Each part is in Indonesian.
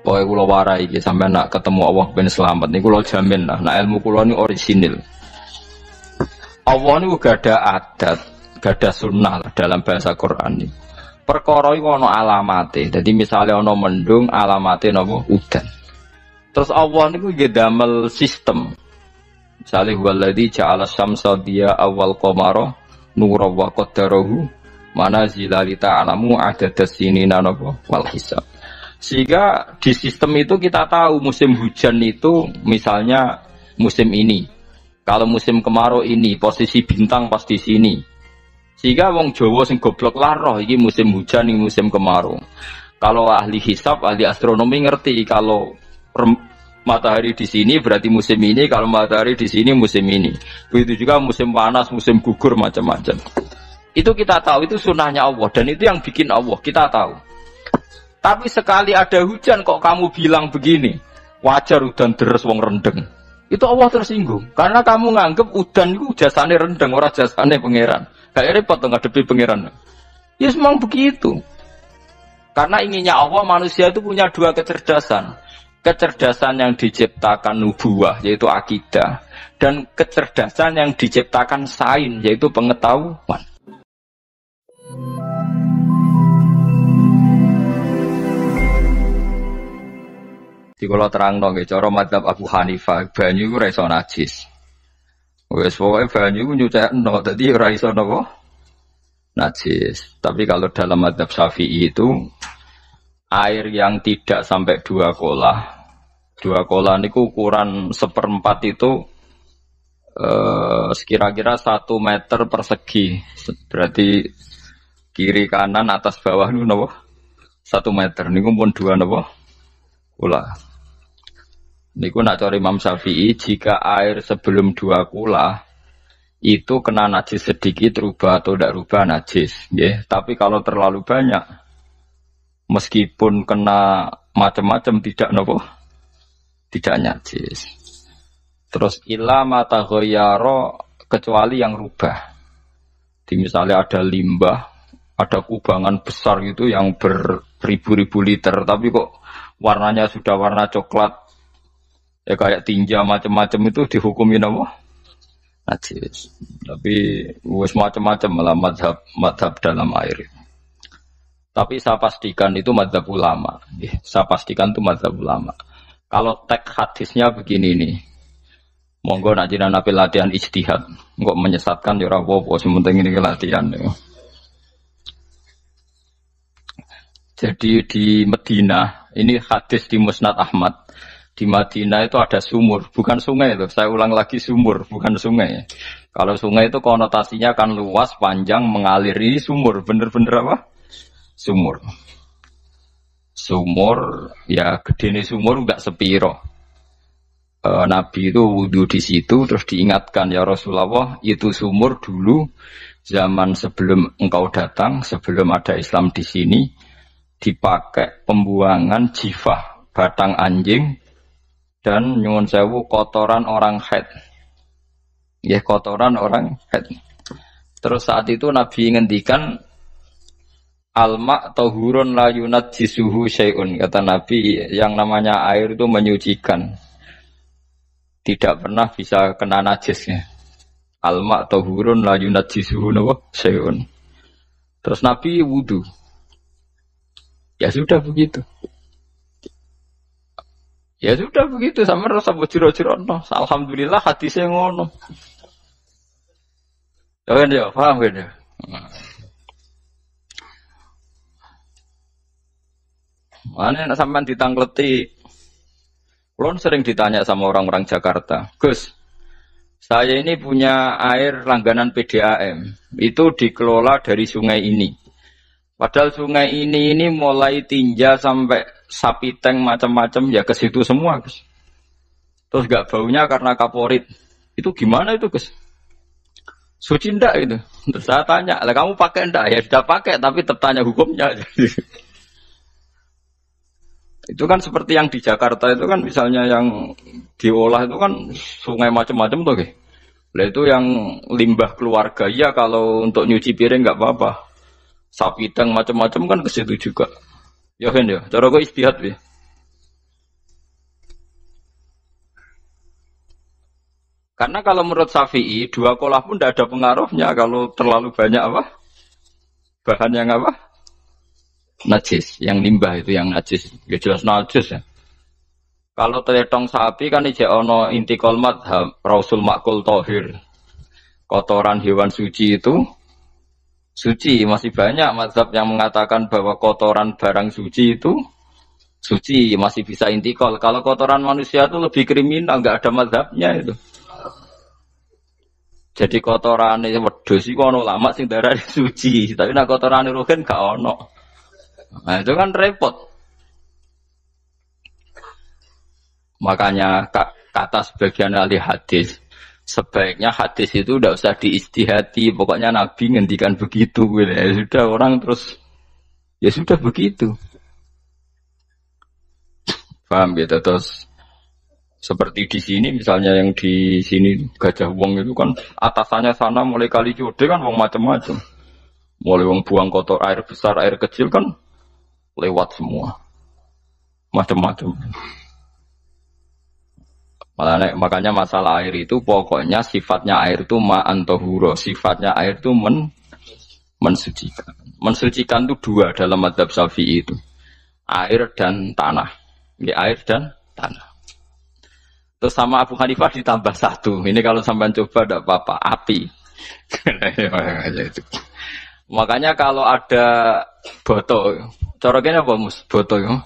Pokoke kula warai iki sampeyan nak ketemu Allah ben selamat niku kula jamin lah. Nah ilmu kula ni orisinil. Allah niku gak ada adat, gak ada sunnah lah dalam bahasa Quran ini. Perkara iku ana alamate. Dadi misale ana mendung alamate napa udan. Terus Allah niku nggih damel sistem. Misale waladzi ja'ala syamsa diya awal qamara nura wa qaddarahu manazila li ta'lamu adadas sinina napa wal hisab. Sehingga di sistem itu kita tahu musim hujan itu misalnya musim ini. Kalau musim kemarau ini posisi bintang pas di sini. Sehingga wong Jawa sing goblok laroh iki musim hujan iki musim kemarau. Kalau ahli hisab, ahli astronomi ngerti kalau matahari di sini berarti musim ini, kalau matahari di sini musim ini. Begitu juga musim panas, musim gugur macam-macam. Itu kita tahu, itu sunnahnya Allah dan itu yang bikin Allah, kita tahu. Tapi sekali ada hujan kok kamu bilang begini, wajar udan deres wong rendeng. Itu Allah tersinggung karena kamu nganggep udan itu jasane rendeng, ora jasane pangeran. Gak repot to ngadepi pangeran. Ya memang begitu. Karena inginnya Allah manusia itu punya dua kecerdasan. Kecerdasan yang diciptakan nubuwah yaitu akidah dan kecerdasan yang diciptakan sains yaitu pengetahuan. Di kalau terang dong, cara madzhab Abu Hanifah banyu ora iso najis. Wes pokoke banyu nyucekno, dadi ora iso napa najis. Tapi kalau dalam madzhab Syafi'i itu air yang tidak sampai 2 kolah niku ukuran 1/4 itu sekira-kira 1 meter persegi. Berarti kiri kanan atas bawah niku napa 1 meter niku pun 2 napa kolah. Niku nak cari Imam Syafi'i jika air sebelum 2 kolah itu kena najis sedikit rubah atau tidak rubah najis, ya. Tapi kalau terlalu banyak, meskipun kena macam-macam tidak nopo, tidak najis. Terus illa mata ghayyara kecuali yang rubah. Di misalnya ada limbah, ada kubangan besar gitu yang beribu-ribu liter, tapi kok warnanya sudah warna coklat. Ya kayak tinja macam-macam itu dihukumin apa? Najis. Tapi wis macam-macam malah madhab dalam air. Tapi saya pastikan itu madhab ulama. Saya pastikan itu madhab ulama. Kalau teks hadisnya begini nih. Monggo nak jenengan napi latihan ijtihad. Kok menyesatkan ya ora apa-apa, sementing ini latihan. Ya. Jadi di Madinah, ini hadis di Musnad Ahmad. Di Madinah itu ada sumur, bukan sungai loh. Saya ulang lagi sumur, bukan sungai. Kalau sungai itu konotasinya kan luas, panjang, mengalir. Ini sumur, bener-bener apa? Sumur. Sumur, ya gede sumur nggak sepiro. Nabi itu wudhu di situ, terus diingatkan ya Rasulullah, itu sumur dulu zaman sebelum engkau datang, sebelum ada Islam di sini, dipakai pembuangan jifah, batang anjing. Dan nyuwun sewu kotoran orang haid. Ya kotoran orang haid. Terus saat itu Nabi ngendikan al-ma' tahurun la yunajjisuhu syai'un. Kata Nabi yang namanya air itu menyucikan. Tidak pernah bisa kena najisnya. Al-ma' tahurun la yunajjisuhu syai'un. Terus Nabi wudu. Ya sudah begitu. Ya sudah begitu sama rasa bojiro-jiro no. Alhamdulillah hadisnya ngono. Kan ya, paham kan ya? Mana nak sampean ditangkleti. Kulon sering ditanya sama orang-orang Jakarta, Gus, saya ini punya air langganan PDAM. Itu dikelola dari sungai ini. Padahal sungai ini mulai tinja sampai sapi tank macam-macam ya ke situ semua, Gus. Terus gak baunya karena kaporit. Itu gimana itu, Gus? Suci ndak itu? Terus saya tanya, lah kamu pakai ndak? Ya sudah pakai, tapi tetap tanya hukumnya. Itu kan seperti yang di Jakarta itu kan misalnya yang diolah itu kan sungai macam-macam tuh, Gus. Lah itu yang limbah keluarga ya kalau untuk nyuci piring nggak apa-apa. Sapi tank macam-macam kan ke situ juga. Ya kan ya, cara kok istihad ya. Karena kalau menurut Syafi'i, dua kolah pun tidak ada pengaruhnya kalau terlalu banyak apa? Bahan yang apa? Najis, yang limbah itu yang najis. Ya jelas najis ya. Kalau teletong sapi kan ijek ono intikal madhab, Rasul Makul Tohir. Kotoran hewan suci itu suci. Masih banyak mazhab yang mengatakan bahwa kotoran barang suci itu suci, masih bisa intikal. Kalau kotoran manusia itu lebih kriminal, nggak ada mazhabnya itu. Jadi kotoran ini wedhus iku ono lama sing darani suci, tapi nek kotoran rugen gak ono. Nah, itu kan repot. Makanya kata sebagian ahli hadis, sebaiknya hadis itu tidak usah diistihati. Pokoknya Nabi ngendikan begitu, ya sudah orang terus ya sudah begitu. Paham gitu terus. Seperti di sini misalnya yang di sini Gajah Wong itu kan atasannya sana mulai kali Code kan wong macam-macam. Mulai wong buang kotor air besar, air kecil kan lewat semua. Macam-macam. Makanya masalah air itu pokoknya sifatnya air itu ma'an tahura, sifatnya air itu mensucikan. Mensucikan itu dua dalam mazhab Syafi'i itu. Air dan tanah. Ya, air dan tanah. Terus sama Abu Hanifah ditambah satu. Ini kalau sampai coba tidak apa-apa, api. Makanya kalau ada boto, coroknya apa mus? Boto ya?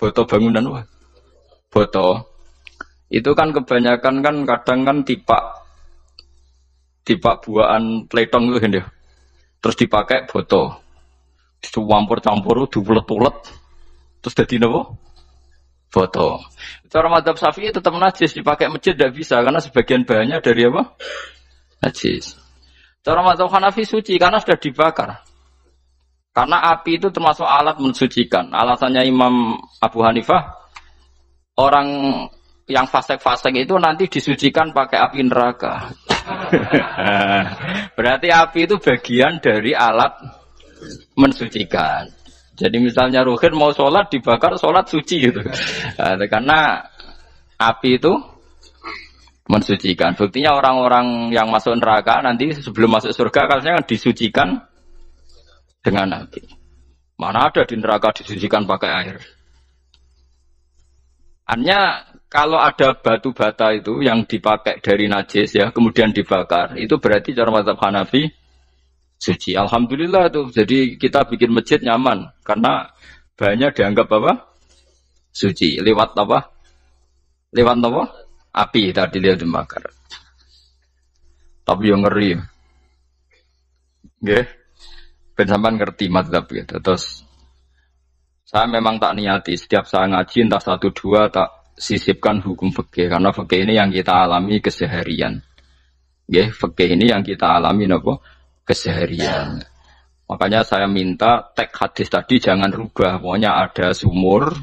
Boto bangunan apa? Boto. Itu kan kebanyakan kan kadang kan tipak buahan pletong itu kan ya. Terus dipakai boto. Dicampur-campur, diulet-ulet. Terus jadi apa? Boto. Cara mazhab Syafi'i tetap najis, dipakai masjid tidak bisa karena sebagian bahannya dari apa? Najis. Cara mazhab Hanafi suci karena sudah dibakar. Karena api itu termasuk alat mensucikan. Alasannya Imam Abu Hanifah, orang yang fasik-fasik itu nanti disucikan pakai api neraka. Berarti api itu bagian dari alat mensucikan. Jadi misalnya Ruhin mau sholat dibakar, sholat suci gitu. Karena api itu mensucikan. Buktinya orang-orang yang masuk neraka nanti sebelum masuk surga harusnya disucikan dengan api. Mana ada di neraka disucikan pakai air. Hanya kalau ada batu bata itu yang dipakai dari najis ya, kemudian dibakar, itu berarti cara mazhab Hanafi suci. Alhamdulillah tuh. Jadi kita bikin masjid nyaman karena bahannya dianggap apa? Suci. Lewat apa? Lewat apa? Api tadi dia dibakar. Tapi yang ngeri. Nggih. Ben sampean ngerti mazhab gitu. Terus saya memang tak niati setiap saya ngaji entah 1-2 tak sisipkan hukum fikih karena fikih ini yang kita alami keseharian. Nggih, fikih ini yang kita alami napa? Keseharian. Makanya saya minta teks hadis tadi jangan rubah. Pokoknya ada sumur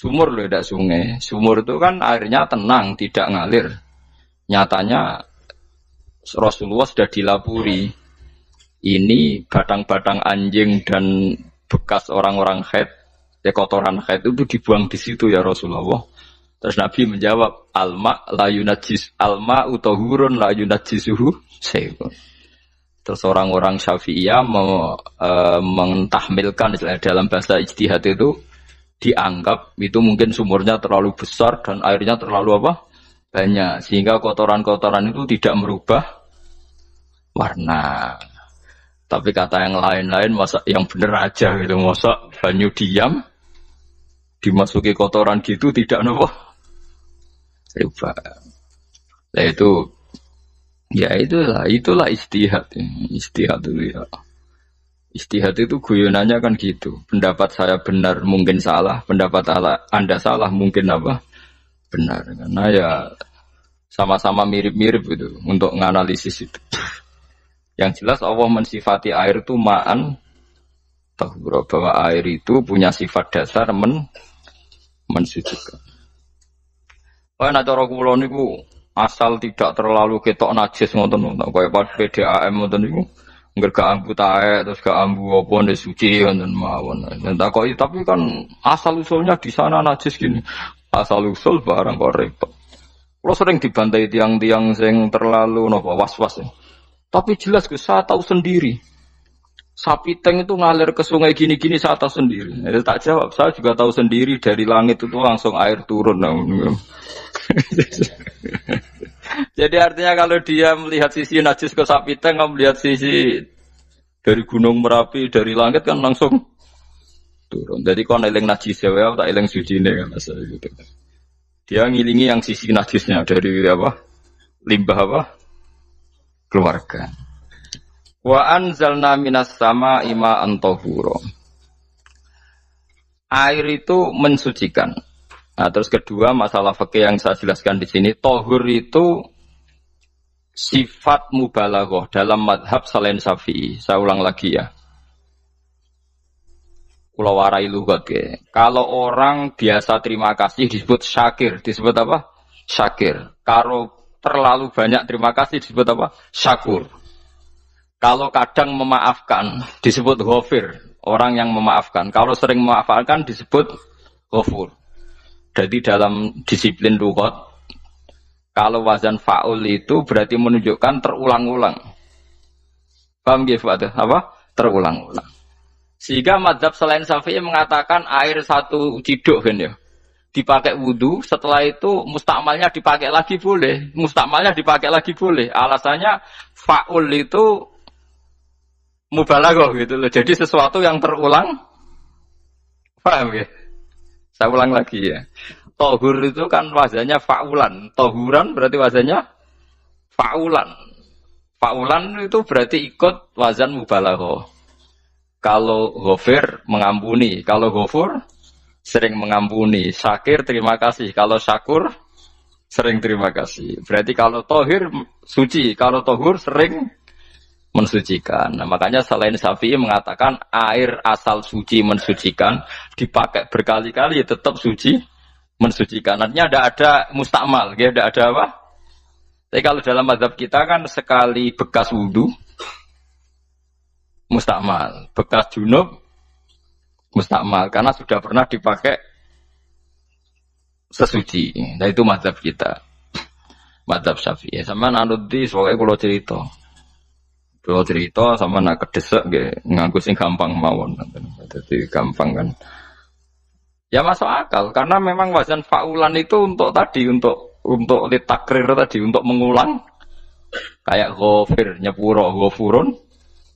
loh, tidak sungai. Sumur itu kan airnya tenang, tidak ngalir. Nyatanya Rasulullah sudah dilapuri. Ini batang-batang anjing dan bekas orang-orang haid, kotoran haid itu dibuang di situ ya Rasulullah. Terus Nabi menjawab, alma la yunajjis alma utahurun la yunajjisuhu syai'un. Terus orang-orang Syafi'iyah mentahmilkan dalam bahasa ijtihad itu dianggap itu mungkin sumurnya terlalu besar dan airnya terlalu apa? Banyak sehingga kotoran-kotoran itu tidak merubah warna. Tapi kata yang lain-lain masa yang bener aja gitu, masa banyu diam dimasuki kotoran gitu tidak apa? Rubah. Nah itu ya itulah istihad. Istihad itu ya. Istihad itu guyonannya kan gitu. Pendapat saya benar mungkin salah, pendapat Anda salah mungkin apa? Benar. Karena ya sama-sama mirip-mirip gitu untuk menganalisis itu. Yang jelas Allah mensifati air itu ma'an tahura, bahwa air itu punya sifat dasar mensucikan. Ana cara kula niku asal tidak terlalu ketok najis ngoten kok kaya pas PDAM ngoten niku ngger gak ambu taek terus gak ambu apa nek suci ngoten mawon. Takoki tapi kan asal usulnya di sana najis gini. Asal usul barang kok repot. Kalau sering dibantai tiang-tiang yang terlalu was-was ya. Tapi jelas saya tahu sendiri. Sapi teng itu ngalir ke sungai gini-gini saya tahu sendiri. Jadi tak jawab, saya juga tahu sendiri dari langit itu langsung air turun. Jadi artinya kalau dia melihat sisi najis ke sapi teng, kalau melihat sisi dari gunung Merapi, dari langit kan langsung turun. Jadi kalau eling najis ya, tak eling suci ini kan gitu. Dia ngilingi yang sisi najisnya dari apa? Limbah apa? Keluarga. Wa anzalna minas sama ima antahura. Air itu mensucikan. Nah, terus kedua masalah fikih yang saya jelaskan di sini, tahur itu sifat mubalaghah dalam madhab selain Syafi'i. Saya ulang lagi ya. Kula warai lugat ya. Kalau orang biasa terima kasih disebut syakir, disebut apa? Syakir. Kalau terlalu banyak terima kasih disebut apa? Syakur. Kalau kadang memaafkan disebut ghafir, orang yang memaafkan. Kalau sering memaafkan disebut ghafur. Jadi dalam disiplin lughat, kalau wazan fa'ul itu berarti menunjukkan terulang-ulang. Paham ya Pak? Apa? Terulang-ulang. Sehingga mazhab selain Syafi'i mengatakan air satu ciduk kan ya. Dipakai wudu, setelah itu mustakmalnya dipakai lagi boleh. Mustakmalnya dipakai lagi boleh. Alasannya fa'ul itu mubalaghah gitu loh. Jadi sesuatu yang terulang. Paham ya? Saya ulang lagi ya. Tohur itu kan wazannya fa'ulan. Tohuran berarti wazannya fa'ulan. Fa'ulan itu berarti ikut wazan mubalaghah. Kalau ghafir mengampuni, kalau ghafur sering mengampuni. Syakir terima kasih. Kalau syakur sering terima kasih. Berarti kalau tohir suci, kalau tohur sering mensucikan. Nah, makanya selain Syafi'i mengatakan air asal suci mensucikan, dipakai berkali-kali tetap suci mensucikan. Artinya ada mustakmal, ya, ada apa? Tapi kalau dalam mazhab kita kan sekali bekas wudu mustakmal, bekas junub mustakmal karena sudah pernah dipakai sesuci. Nah itu mazhab kita, mazhab Syafi'i. Sama anut di soalnya kalau cerita sama nak kedesek nganggo sing gampang mawon. Jadi gampang kan. Ya masuk akal karena memang wazan fa'ulan itu untuk tadi untuk litakrir tadi untuk mengulang kayak ghafir nyepuro ghafurun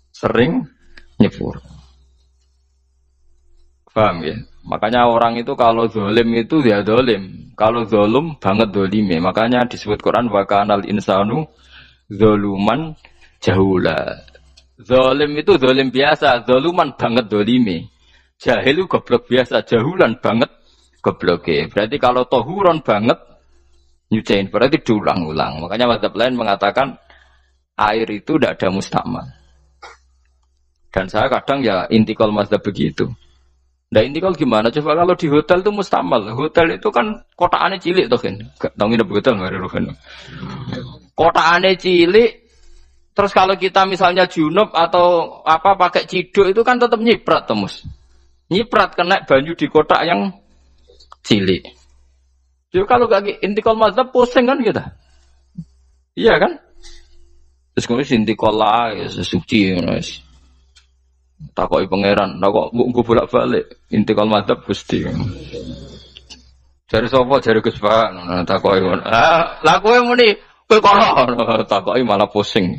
sering nyepuro. Paham ya? Makanya orang itu kalau zalim itu dia zalim. Kalau zalum banget zalime. Makanya disebut Quran wa kanal insanu zaluman jahula. Zalim itu zalim biasa, zaluman banget zalime. Jahil itu goblok biasa, jahulan banget gobloke. Berarti kalau tohuron banget nyuciin berarti diulang-ulang. Makanya mazhab lain mengatakan air itu tidak ada mustakmal. Dan saya kadang ya intikal mazhab begitu. Nah intikal gimana? Coba kalau di hotel itu mustakmal. Hotel itu kan kotaannya cilik tuh kan. Gak tahu nginep hotel nggak kan. Kotaannya cilik. Terus kalau kita misalnya junub atau apa pakai ciduk itu kan tetap nyiprat temus. Nyiprat kena banyu di kotak yang cilik. Jadi kalau gak intikal mazhab pusing kan kita. Iya kan? Terus kemudian intikal lah ya sesuci guys. Takoi pangeran, takok mbok bolak-balik intikal mazhab Gusti. Jare sapa jare Gus Pak, takoki ngono. Lah kowe muni kowe kono takoki malah pusing.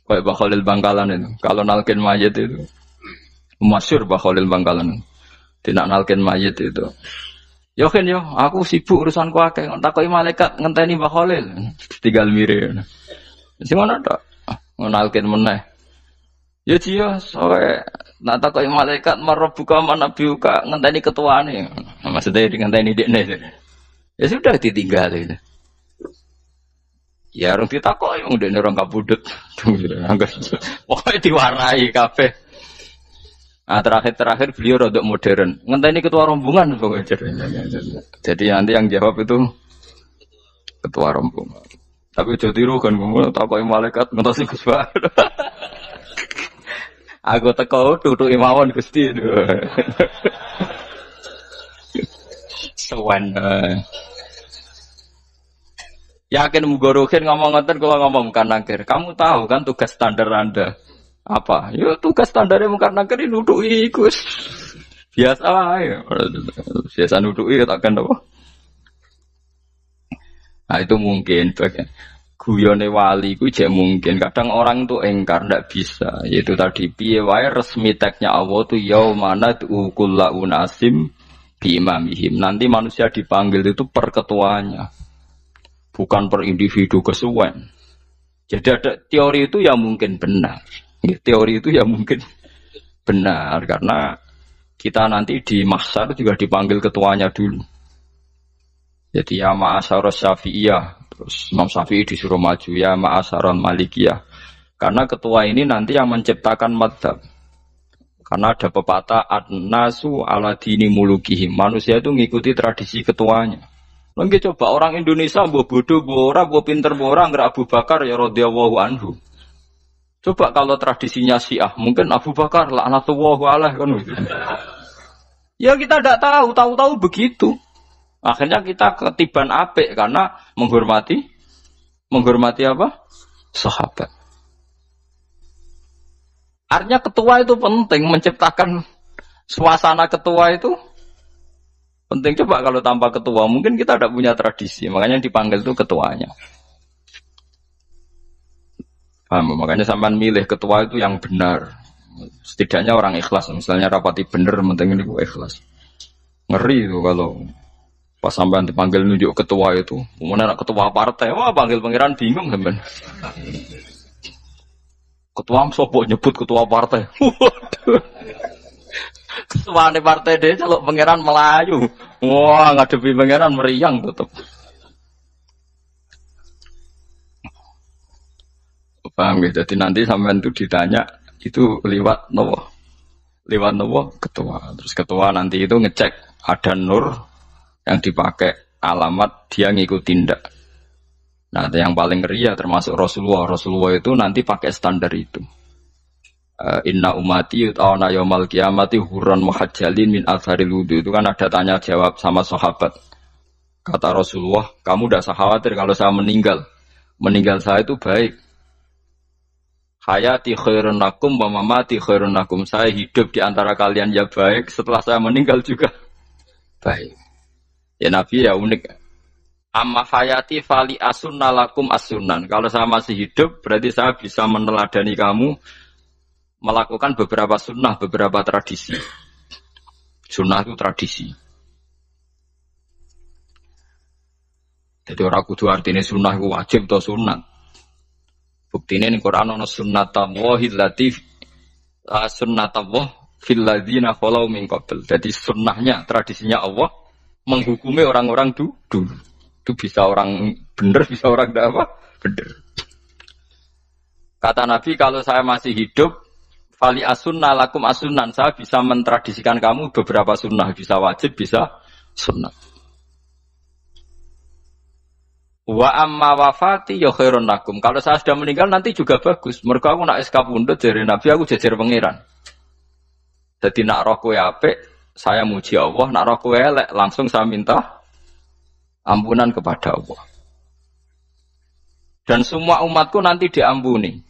Kayak Mbah Khalil Bangkalan itu, kalau nalkin mayit itu masyhur Mbah Khalil Bangkalan. Tidak nalkin mayit itu. Yo kan yo, aku sibuk urusanku akeh, takoki malaikat ngenteni Mbah Khalil. Tinggal mire. Sing ngono tok. Nalkin meneh. Ya dia soalnya nak takoki malaikat marbuka manabiuka ngenteni ketuane. Maksudnya ngenteni dekne. Ya sudah ditinggal itu. Ya orang ditakoki wong dekne orang kabudut. Pokoke diwarai kabeh. Nah terakhir beliau rodok modern. Ngenteni ketua rombongan pokoknya. Jadi nanti yang jawab itu ketua rombongan. Tapi jadi tiru kan ngomong takoki malaikat ngentosi Gus Pak. Aku teko tutuki mawon Gusti. Sowan. Yakin mugorohin ngomong ngoten kalau ngomong bukan nakir. Kamu tahu kan tugas standar Anda apa? Ya tugas standarnya bukan nakir ini nuduki Gus. Biasa ya. Biasa nuduki takkan apa? Nah itu mungkin bagian guyone wali ku jek mungkin. Kadang orang tuh engkar ndak bisa. Yaitu tadi piye wae resmi teksnya Allah tuh yaumana kullu unasim bi imamihim. Nanti manusia dipanggil itu per ketuanya. Bukan per individu kesuwen. Jadi ada teori itu yang mungkin benar. Teori itu yang mungkin benar karena kita nanti di mahsyar juga dipanggil ketuanya dulu. Jadi ya ma'asyaros syafi'iyah, terus Imam Syafi'i disuruh maju ya ma'asyaron malikiyah. Karena ketua ini nanti yang menciptakan madhab. Karena ada pepatah ad-nasu ala dini mulukihim. Manusia itu mengikuti tradisi ketuanya. Lagi coba orang Indonesia mbok bodoh, mbok ora, mbok pinter, mbok ora nggak Abu Bakar ya radhiyallahu anhu. Coba kalau tradisinya Syiah, mungkin Abu Bakar laknatullah alaih kan gitu. Ya kita tidak tahu begitu. Akhirnya kita ketiban apik karena menghormati apa? Sahabat. Artinya ketua itu penting, menciptakan suasana ketua itu penting. Coba kalau tanpa ketua, mungkin kita tidak punya tradisi. Makanya yang dipanggil itu ketuanya. Paham? Makanya sampean milih ketua itu yang benar. Setidaknya orang ikhlas. Misalnya rapati benar, penting ini ikhlas. Ngeri itu kalau pas sampean dipanggil nunjuk ketua itu. Kemudian ketua partai, wah panggil pangeran bingung sampean. Ketua sopo nyebut ketua partai. Waduh. Ketua partai deh, kalau pangeran Melayu, wah ngadepi pangeran meriang tetap. Paham gitu. Jadi nanti sampean itu ditanya itu lewat nopo ketua. Terus ketua nanti itu ngecek ada nur yang dipakai alamat dia ngikutin ndak. Nah yang paling ngeri ya termasuk Rasulullah itu nanti pakai standar itu. Inna umati yut'auna yaumal qiyamati hurran muhajjalin min atharil wudu. Itu kan ada tanya jawab sama sahabat. Kata Rasulullah, kamu tidak usah khawatir kalau saya meninggal. Meninggal saya itu baik. Hayati khairun lakum wa mamati khairun lakum. Saya hidup di antara kalian ya baik, setelah saya meninggal juga baik. Ya Nabi ya unik. Amma hayati fali asunna lakum asunan. Kalau saya masih hidup berarti saya bisa meneladani kamu melakukan beberapa sunnah, beberapa tradisi. Sunnah itu tradisi. Jadi orang kudu artinya sunnah itu wajib atau sunat. Bukti ini Quran ada sunnatallahi latif sunnatallah fil ladzina khalau min qabl. Jadi sunnahnya, tradisinya Allah menghukumi orang-orang dulu. Itu bisa orang benar, bisa orang tidak apa? Benar. Kata Nabi kalau saya masih hidup fali asunna lakum asunan, saya bisa mentradisikan kamu beberapa sunnah, bisa wajib, bisa sunnah. Wa amma wafati ya khairun lakum. Kalau saya sudah meninggal nanti juga bagus. Mergo aku nak SK pundhut dari Nabi aku jejer pangeran. Jadi nak roh kowe apik, saya muji Allah, nak roh kowe elek langsung saya minta ampunan kepada Allah. Dan semua umatku nanti diampuni.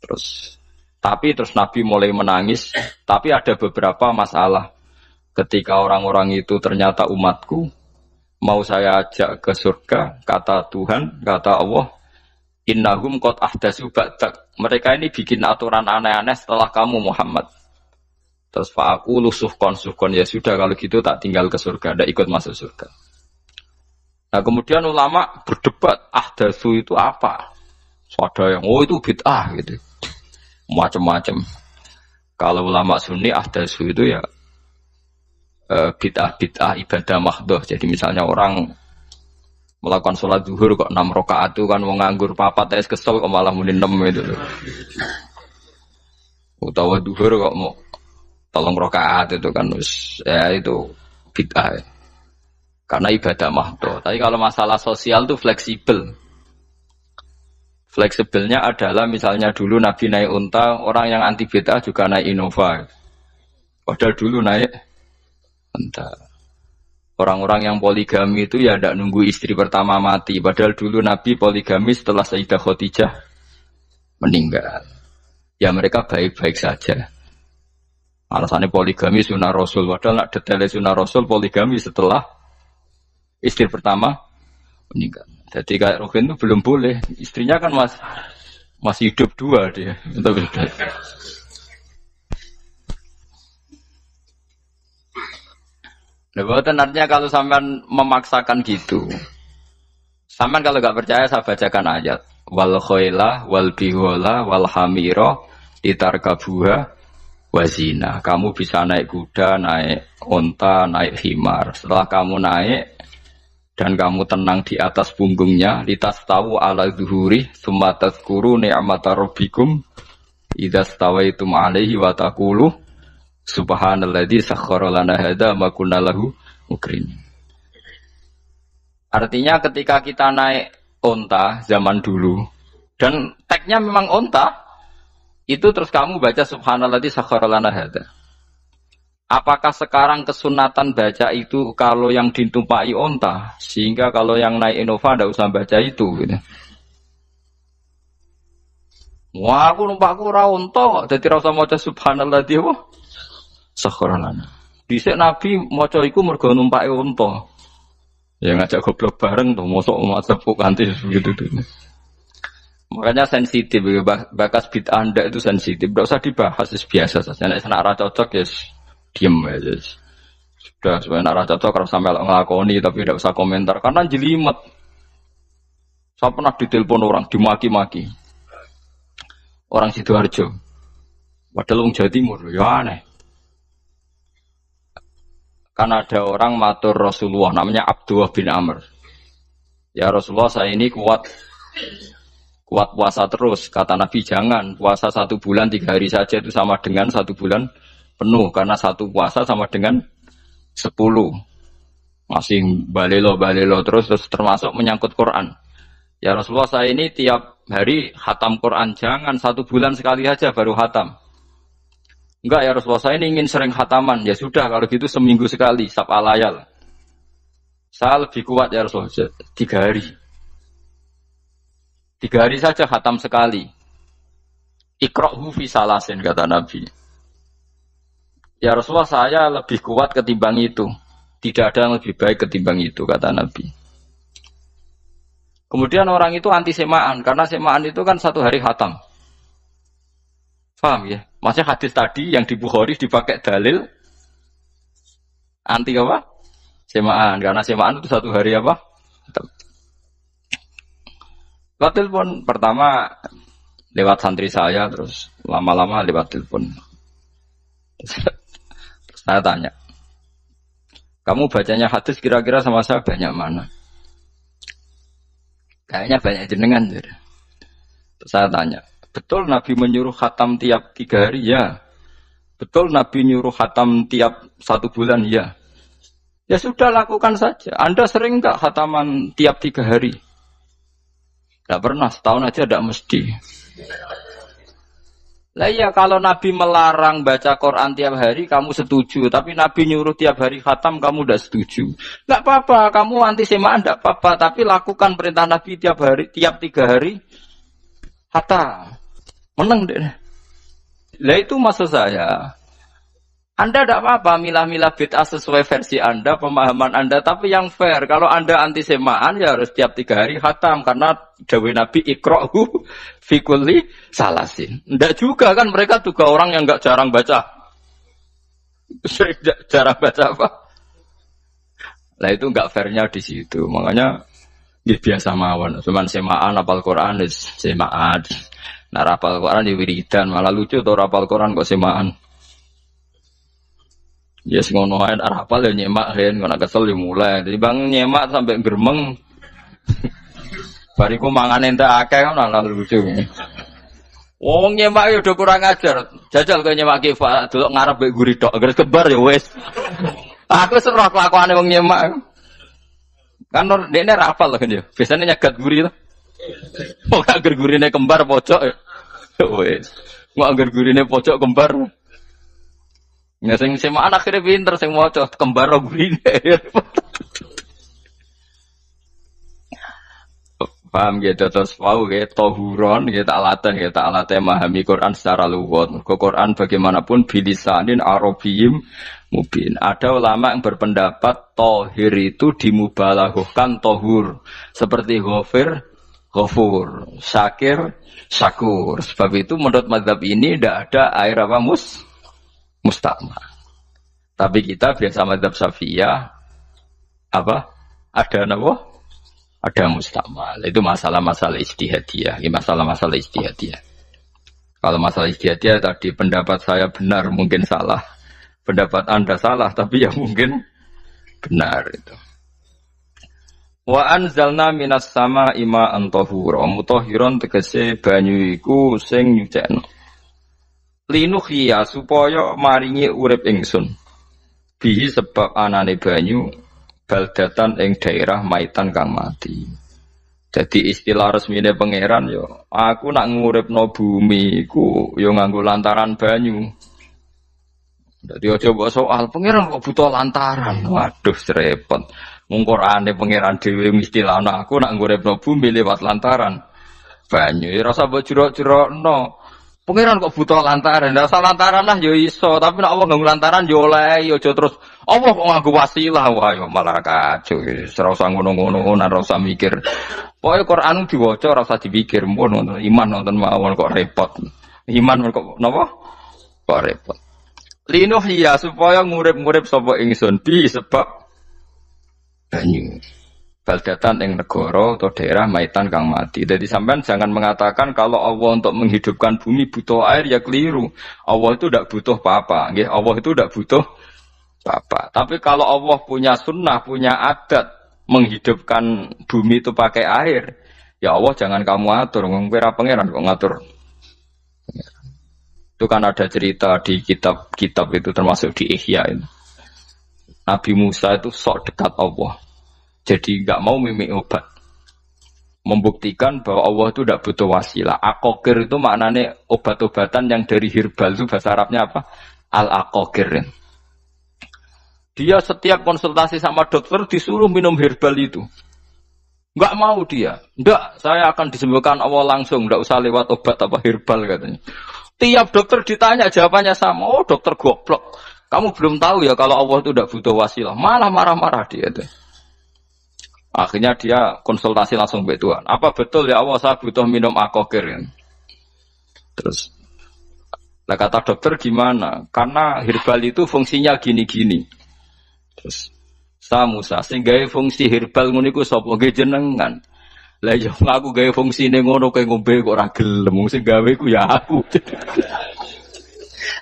Terus Nabi mulai menangis, tapi ada beberapa masalah. Ketika orang-orang itu ternyata umatku, mau saya ajak ke surga, kata Tuhan, kata Allah, innahum qad ahdatsu ba'dak. Mereka ini bikin aturan aneh-aneh setelah kamu Muhammad. Terus fa'aku lusuhkon ya sudah kalau gitu tak tinggal ke surga, tidak ikut masuk surga. Nah kemudian ulama berdebat, ahdatsu itu apa? So, ada yang, itu bid'ah gitu. Macam-macam. Kalau ulama sunni ahdatsu itu ya bid'ah ibadah mahdhah. Jadi misalnya orang melakukan sholat zuhur kok 6 rakaat itu kan mau nganggur papat es kesel kok malah muni 6 itu. Utawa zuhur kok mau 3 rakaat itu kan ya itu bid'ah. Karena ibadah mahdhah. Tapi kalau masalah sosial itu fleksibel. Fleksibelnya adalah misalnya dulu Nabi naik unta, orang yang anti bid'ah juga naik Innova. Padahal dulu naik unta. Orang-orang yang poligami itu ya tidak nunggu istri pertama mati. Padahal dulu Nabi poligami setelah Sayyidah Khadijah meninggal. Ya mereka baik-baik saja. Alasannya poligami sunnah Rasul. Padahal nak detailnya sunnah Rasul poligami setelah istri pertama meninggal. Jadi kayak Ruhin itu belum boleh. Istrinya kan masih hidup dua dia. Nah, artinya kalau sampean memaksakan gitu, sampean kalau nggak percaya saya bacakan ayat wal khoila wal bihola wal hamira litarkabuha wazina. Kamu bisa naik kuda, naik onta, naik himar. Setelah kamu naik dan kamu tenang di atas punggungnya, litas tahu ala zuhuri summa tazkuru ni'mata rabbikum idza stawaitum alaihi wa taqulu subhanalladzi sakhkhara lana hadza ma kunna lahu mukrin. Artinya ketika kita naik onta zaman dulu dan tagnya memang onta itu terus kamu baca subhanalladzi sakhkhara lana hadza. Apakah sekarang kesunatan baca itu kalau yang ditumpai onta sehingga kalau yang naik Innova tidak usah baca itu gitu. Wah aku numpakku ora onta kok dadi ora usah maca subhanalladzi wa sakhkhara lana. Dhisik Nabi maca iku mergo numpake unta. Ya ngajak goblok bareng to, mosok masepuk kanthi begitu tuh. Makanya sensitif, bakas bid'ah Anda itu sensitif. Tidak usah dibahas, biasa saja. Nek ora cocok ya diem aja. Sudah, supaya nek ora cocok kalau sampai ngelakoni tapi tidak usah komentar karena jelimet. Saya pernah ditelepon orang, dimaki-maki. Orang Sidoarjo. Padahal wong Jawa Timur, ya aneh. Kan ada orang matur Rasulullah namanya Abdullah bin Amr. Ya Rasulullah saya ini kuat puasa terus. Kata Nabi jangan puasa 1 bulan 3 hari saja itu sama dengan 1 bulan penuh. Karena 1 puasa sama dengan 10. Masih balelo terus termasuk menyangkut Quran. Ya Rasulullah saya ini tiap hari khatam Quran. Jangan 1 bulan sekali saja baru khatam. Enggak ya Rasulullah saya ini ingin sering khataman. Ya sudah kalau gitu seminggu sekali sab'al layal. Saya lebih kuat ya Rasulullah 3 hari. 3 hari saja khatam sekali. Iqra'hu fi salasin kata Nabi. Ya Rasulullah saya lebih kuat ketimbang itu. Tidak ada yang lebih baik ketimbang itu kata Nabi. Kemudian orang itu anti semaan karena semaan itu kan 1 hari khatam. Paham ya? Maksudnya hadis tadi yang di Bukhari dipakai dalil anti apa? Semaan. Karena semaan itu 1 hari apa? Lewat telepon pertama lewat santri saya terus lama-lama lewat telepon. Terus saya tanya, kamu bacanya hadis kira-kira sama saya banyak mana? Kayaknya banyak jenengan. Terus saya tanya, betul Nabi menyuruh khatam tiap 3 hari? Ya. Betul Nabi nyuruh khatam tiap 1 bulan? Ya. Ya sudah lakukan saja. Anda sering enggak khataman tiap 3 hari? Enggak pernah, setahun aja enggak mesti. Lah iya kalau Nabi melarang baca Quran tiap hari kamu setuju, tapi Nabi nyuruh tiap hari khatam kamu enggak setuju. Enggak apa-apa, kamu anti semaan enggak apa-apa, tapi lakukan perintah Nabi tiap 3 hari khatam. Menang deh. Lah itu maksud saya. Anda tidak apa-apa milah-milah bid'ah sesuai versi Anda, pemahaman Anda, tapi yang fair. Kalau Anda anti semaan ya harus tiap 3 hari khatam karena dawuh Nabi iqra'hu fi kulli salasin. Enggak juga kan mereka juga orang yang enggak jarang baca. Jarang baca apa? Lah itu enggak fairnya di situ. Makanya ya biasa mawon. Cuman semaan apal Quran semaan. Nah rapal Quran di wiridan malah lucu tuh rapal Quran kok semaan. Ya yes, ngono ae rapal ya nyemak kan ngono kesel ya mulai. Jadi bang nyemak sampai gremeng. Bariku mangan entek akeh kan malah lucu. Wong nyemak ya udah kurang ajar. Jajal kok nyemak ki delok ngarep mbek guri tok, agar kebar ya wis. Aku serah kelakuane wong nyemak. Kan dekne rapal kan ya. Biasanya nyegat guri to. Wong agar gurine kembar pojok ya. Wis. Wong agar gurine pojok kembar. Ya sing semaan akhirnya pinter sing maca kembar gurine. Paham gitu terus wow gitu tohuron gitu tak latih memahami Quran secara luwet. Quran bagaimanapun bilisanin arabiyim mubin. Ada ulama yang berpendapat tohir itu dimubalaghahkan tohur seperti ghafir ghafur, syakir syakur. Sebab itu menurut mazhab ini tidak ada air apa musta'mal. Tapi kita biasa mazhab Syafi'iyah apa? Ada apa? Ada musta'mal. Itu masalah-masalah ijtihadiyah. Ini masalah-masalah ijtihadiyah. Kalau masalah ijtihadiyah tadi pendapat saya benar, mungkin salah. Pendapat Anda salah, tapi ya mungkin benar itu. Wa anzalna minas sama ima antahura. Mutahhiron tegese banyu iku sing nyucekno. Linuhya supaya maringi urip ingsun. Bihi sebab anane banyu baldatan ing daerah maitan kang mati. Jadi istilah resmine pangeran yo, aku nak nguripno bumi iku yo nganggo lantaran banyu. Dadi aja mbok soal pangeran kok butuh lantaran. Waduh repot. Mung Qur'ane pangeran dhewe istilahno aku nak nguripno bumi lewat lantaran banyu. Ya rasa mbok jero-jerokno. Pangeran kok butuh lantaran. Ndak usah lantaran lah yo iso, tapi nek Allah nganggo lantaran yo oleh yo aja terus Allah kok nganggo wasilah wah yo malah kacau. Ora usah ngono-ngono, ora usah mikir. Pokoke Quran diwaca ora usah dipikir, mun iman nonton mawon kok repot. Iman kok napa? Kok repot. Linuh ya supaya ngurip-ngurip sapa ingsun bi sebab banyu. Baldatan ing negara atau daerah maitan kang mati. Jadi sampean jangan mengatakan kalau Allah untuk menghidupkan bumi butuh air ya keliru. Allah itu tidak butuh apa-apa. Allah itu tidak butuh apa-apa. Tapi kalau Allah punya sunnah, punya adat menghidupkan bumi itu pakai air, ya Allah jangan kamu atur. Ngomong pangeran kok ngatur. Itu kan ada cerita di kitab-kitab itu termasuk di Ihya itu. Nabi Musa itu sok dekat Allah. Jadi enggak mau mimik obat. Membuktikan bahwa Allah itu tidak butuh wasilah. Aqaqir itu maknanya obat-obatan yang dari herbal itu bahasa Arabnya apa? Al-aqaqir. Dia setiap konsultasi sama dokter disuruh minum herbal itu. Enggak mau dia. Enggak, saya akan disembuhkan Allah langsung, enggak usah lewat obat apa herbal katanya. Tiap dokter ditanya jawabannya sama. Oh, dokter goblok. Kamu belum tahu ya kalau Allah itu tidak butuh wasilah. Malah marah-marah dia itu. Akhirnya dia konsultasi langsung ke Tuhan. Apa betul ya Allah saya butuh minum aqaqir ya? Terus lah kata dokter gimana? Karena herbal itu fungsinya gini-gini. Terus Musa sing gawe fungsi herbal ngono iku sapa nggih jenengan. Lah yo aku gawe fungsine ngono kowe ngombe kok ora gelem. Sing gawe ku ya aku.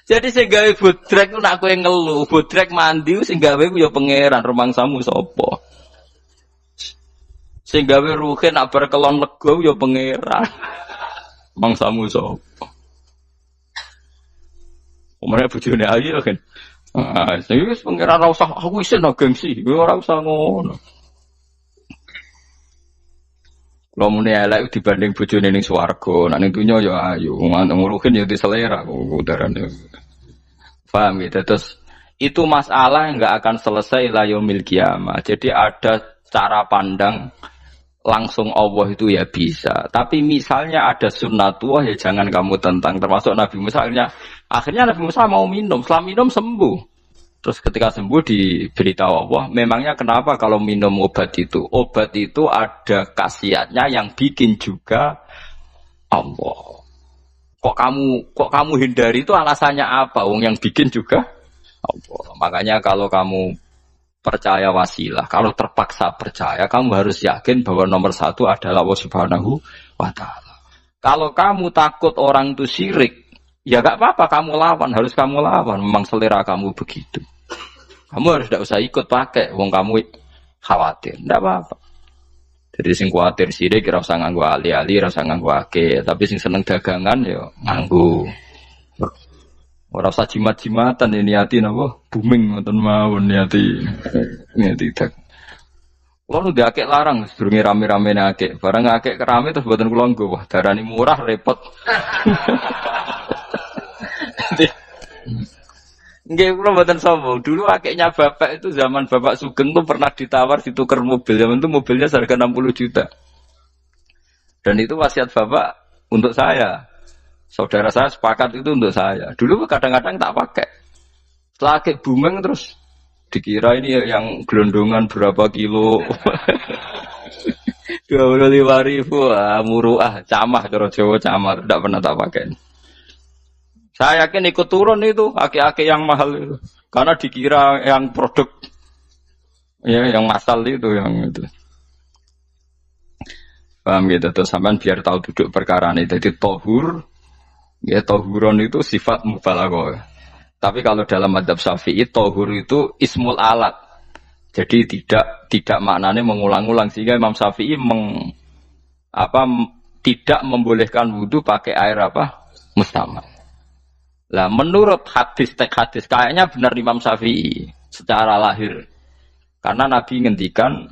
Jadi sing gawe bodrek ku nak kowe ngeluh, bodrek mandi sing gawe ku ya pangeran, rumangsamu sapa? Sing gawe ruhe nak berkelon lego ya pangeran. Mangsamu sapa? Omane bojone ayu kan. Ah, sing wis pangeran ora usah aku isin gengsi, ora usah ngono. Kalau muni elek dibanding bojone ning swarga, nek ning donya ya ayu, nguruhin ya diselera kok udarane. Paham gitu. Terus itu masalah yang enggak akan selesai la yaumil qiyamah. Jadi ada cara pandang langsung Allah itu ya bisa. Tapi misalnya ada sunnatullah ya jangan kamu tentang. Termasuk Nabi Musa akhirnya Nabi Musa mau minum. Setelah minum sembuh. Terus ketika sembuh diberitahu Allah, memangnya kenapa kalau minum obat itu? Obat itu ada khasiatnya yang bikin juga Allah. Kok kamu hindari itu alasannya apa? Wong yang bikin juga Allah. Makanya kalau kamu percaya wasilah, kalau terpaksa percaya, kamu harus yakin bahwa nomor satu adalah Allah Subhanahu wa Ta'ala. Kalau kamu takut orang itu syirik, ya gak apa-apa, kamu lawan, harus kamu lawan. Memang selera kamu begitu. Kamu harus tidak usah ikut pakai, wong kamu khawatir, tidak apa-apa. Jadi sing khawatir syirik, kira usah nganggu ali-ali, kira usah nganggu ake. Tapi sing seneng dagangan, ya nganggu. Ora usah jimat-jimatan ini niati napa booming ngoten mawon niati dak. Kulo nu akeh larang sedurunge rame-rame akeh. Barang akeh kerame terus mboten kula nggo. Wah, darani murah repot. Nggih kula mboten sombong. Dulu akehnya bapak itu zaman Bapak Sugeng tuh pernah ditawar ditukar mobil. Zaman itu mobilnya seharga 60 juta. Dan itu wasiat bapak untuk saya. Saudara saya sepakat itu untuk saya. Dulu kadang-kadang tak pakai. Setelah kayak booming terus dikira ini yang gelondongan berapa kilo. 25.000 muruah, camah cara Jawa camah, tidak pernah tak pakai. Saya yakin ikut turun itu aki-aki yang mahal itu. Karena dikira yang produk ya yang masal itu yang itu. Paham gitu terus sampean biar tahu duduk perkara ini. Jadi tohur ya tohuron itu sifat mubalaghah. Tapi kalau dalam madzhab Syafi'i tohur itu ismul alat. Jadi tidak maknanya mengulang-ulang sehingga Imam Syafi'i tidak membolehkan wudu pakai air apa? Mustamal. Lah menurut hadis kayaknya benar Imam Syafi'i secara lahir. Karena Nabi ngendikan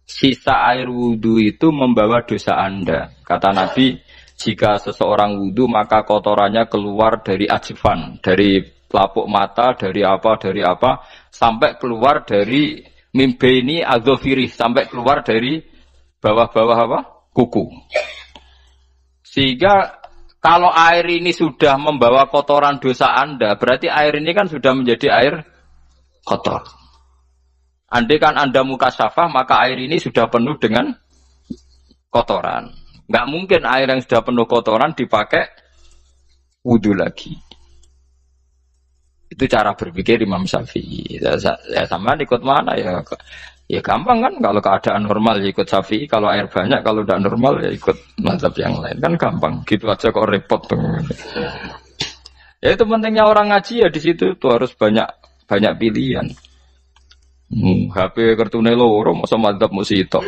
sisa air wudu itu membawa dosa Anda. Kata Nabi, jika seseorang wudu maka kotorannya keluar dari ajfan, dari pelapuk mata, dari apa, sampai keluar dari mimbaini adzofiri, sampai keluar dari bawah-bawah apa? Kuku. Sehingga kalau air ini sudah membawa kotoran dosa Anda, berarti air ini kan sudah menjadi air kotor. Andai kan Anda mukasyafah, maka air ini sudah penuh dengan kotoran. Nggak mungkin air yang sudah penuh kotoran dipakai wudu lagi. Itu cara berpikir Imam Syafi'i. Ya sama ikut mana ya? Ya gampang kan kalau keadaan normal ya ikut Syafi'i, kalau air banyak, kalau tidak normal ya ikut mazhab yang lain kan gampang. Gitu aja kok repot tuh. Ya itu pentingnya orang ngaji ya di situ tuh harus banyak pilihan. HP kartune loro masa mazhab mesti itu.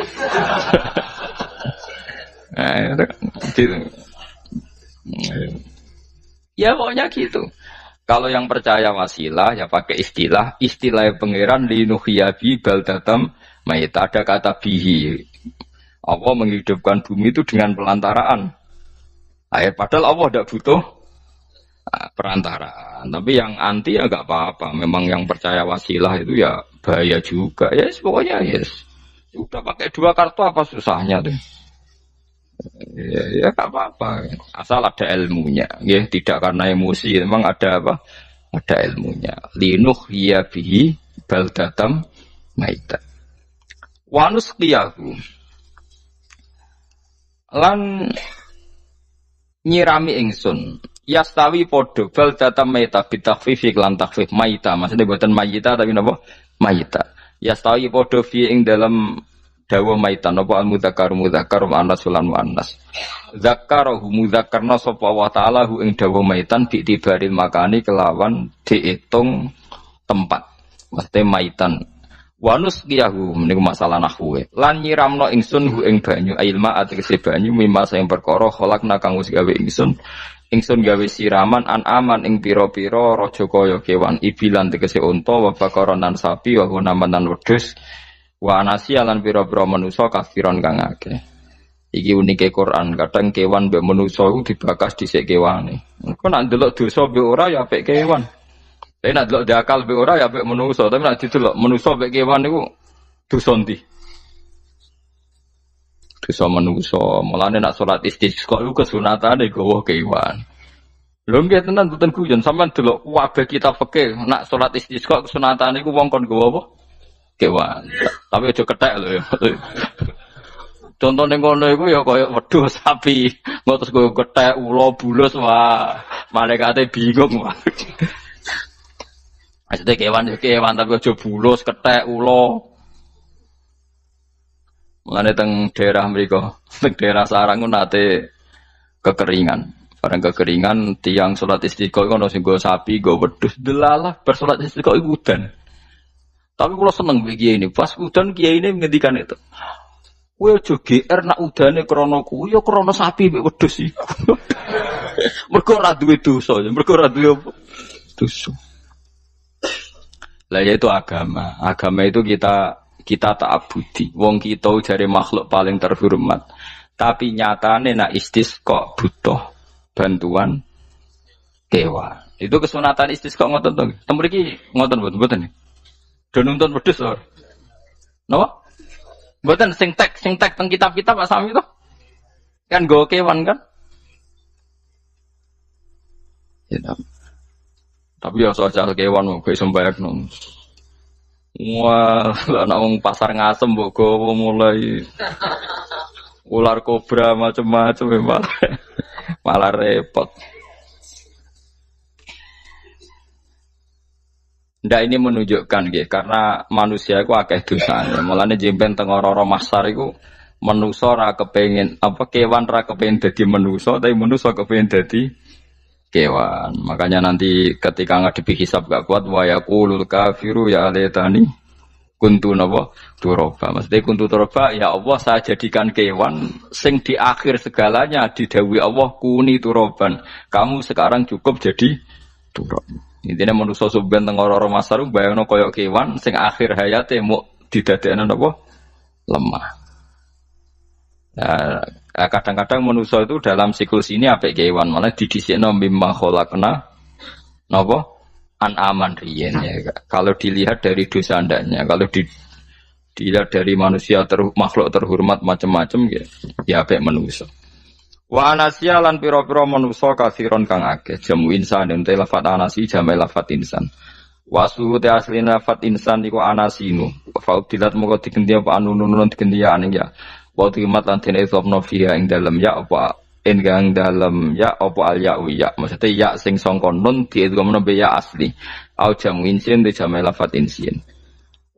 Ya pokoknya gitu. Kalau yang percaya wasilah ya pakai istilah pangeran linuhyabi baldatam mayita, ada kata bihi. Allah menghidupkan bumi itu dengan pelantaraan air, padahal Allah tidak butuh perantaraan. Tapi yang anti ya nggak apa-apa. Memang yang percaya wasilah itu ya bahaya juga. Yes, pokoknya yes. Udah pakai 2 kartu apa susahnya tuh? Ya gak apa-apa, asal ada ilmunya, ya tidak karena emosi, memang ada apa? Ada ilmunya. Linuh ya bihi baldatam maita. Wanus qiyahu. Lan nyirami ingsun. Yastawi podo baldatam maita bitakhfifi lan takhfif maita. Maksudnya buatan mayita tapi napa? Maita. Yastawi podo fi ing dalam dawa maitan apa al-mudzakkar muannas lan muannas. Zakarahu mudzakkarna sapa wa ta'ala hu ing dawa maitan bi tibaril makani kelawan diitung tempat. Mesti maitan. Wa nusqiyahu niku masalah nahwu. Lan nyiramno ingsun hu ing banyu ilma ategese banyu mimma sing perkara khalaqna kang wis gawe ingsun gawe siraman aman ing pira-pira raja kaya kewan ibilan tegese unta wa bakaron lan sapi wa gunaman wedhus. Wa anasi lan pira-pira manusa kafiron kang akeh. Iki unike Quran, kadang kewan mbek manusa iku dibakas dhisik kewane. Engko nek ndelok dosa mbek ora ya apik kewan. Tapi nek ndelok diakal mbek ora ya apik manusa, tapi nek didelok manusa mbek kewan niku dosa ndi? Dosa manusa. Mulane nek salat istisqa iku kesunatane gawa kewan. Lho nggih tenan mboten guyon, sampean delok kabeh kitab fikih, nek salat istisqa kesunatane iku wong kon gawa apa? Kewan, tapi aja kethek lho ya. Contoh ning kono iku ya kaya wedhus sapi, ngotos go kethek ula bulus wah, malaikate bingung wah. Maksudnya kewan tapi aja bulus, kethek ula. Mulane teng daerah mriku, teng daerah sarang ku nate kekeringan. Barang kekeringan tiang salat istiqo iku ono sing go sapi, go wedhus, delalah bar salat istiqo iku udan. Tapi kalau seneng begini ini, pas udan kiai ini menghentikan itu. Kue aja GR nak udane krono kuwi ya krono sapi mek wedhus iku. Mergo ora duwe dosa, mergo ora duwe apa? Dosa. Lah yaitu agama. Agama itu kita ta'abudi. Wong kita jare makhluk paling terhormat. Tapi nyatane nak istisqa butuh bantuan kewan. Itu kesunatan istisqa ngoten to. Tem mriki ngoten mboten nih. Do nuntun wedhus lho. Napa? Mboten sing tek teng kitab-kitab Pak Sami to. Kan go kewan kan? Ya, tapi ya soal kewan mau gue sembayak nong. Wah, nak wong pasar ngasem mbok gowo mulai ular kobra macam-macam malah repot. Ndak ini menunjukkan nggih karena manusia iku akeh dosane. Mulane jemben teng ora-ora mahsyar iku manusa ora kepengin apa kewan ora kepengin dadi manusa tapi manusa kepengin dadi kewan. Makanya nanti ketika ngadepi hisab gak kuat wa yaqulul kafiru ya laitani kuntu napa turaba. Maksudnya kuntu turaba ya Allah saya jadikan kewan sing di akhir segalanya didhawuhi Allah kuni turaban. Kamu sekarang cukup jadi turab. Intinya manusia suben teng ora-ora masar bayangno koyo kewan sing akhir hayate mau didadekno napa lemah. Nah, kadang-kadang manusia itu dalam siklus ini apik kewan malah didhisikno mimma khalaqna napa an-aman riyen ya. Kalau dilihat dari dosa andanya, kalau dilihat dari manusia makhluk terhormat macam-macam ya apik manusia. Wa anasya lan pira-pira manusa kasiron kang akeh jamu insan ente lafat anasi jamu lafat insan. Wasu te asli lafat insan iku anasinu. Faudilat moko digendi apa anunun digendi aning ya. Wa timat lan dene sopno fiha ing dalem ya apa enggang dalem ya apa al ya ya. Maksudnya ya sing sangka nun diidghamno be ya asli. Au jamu insin te jamu lafat insin.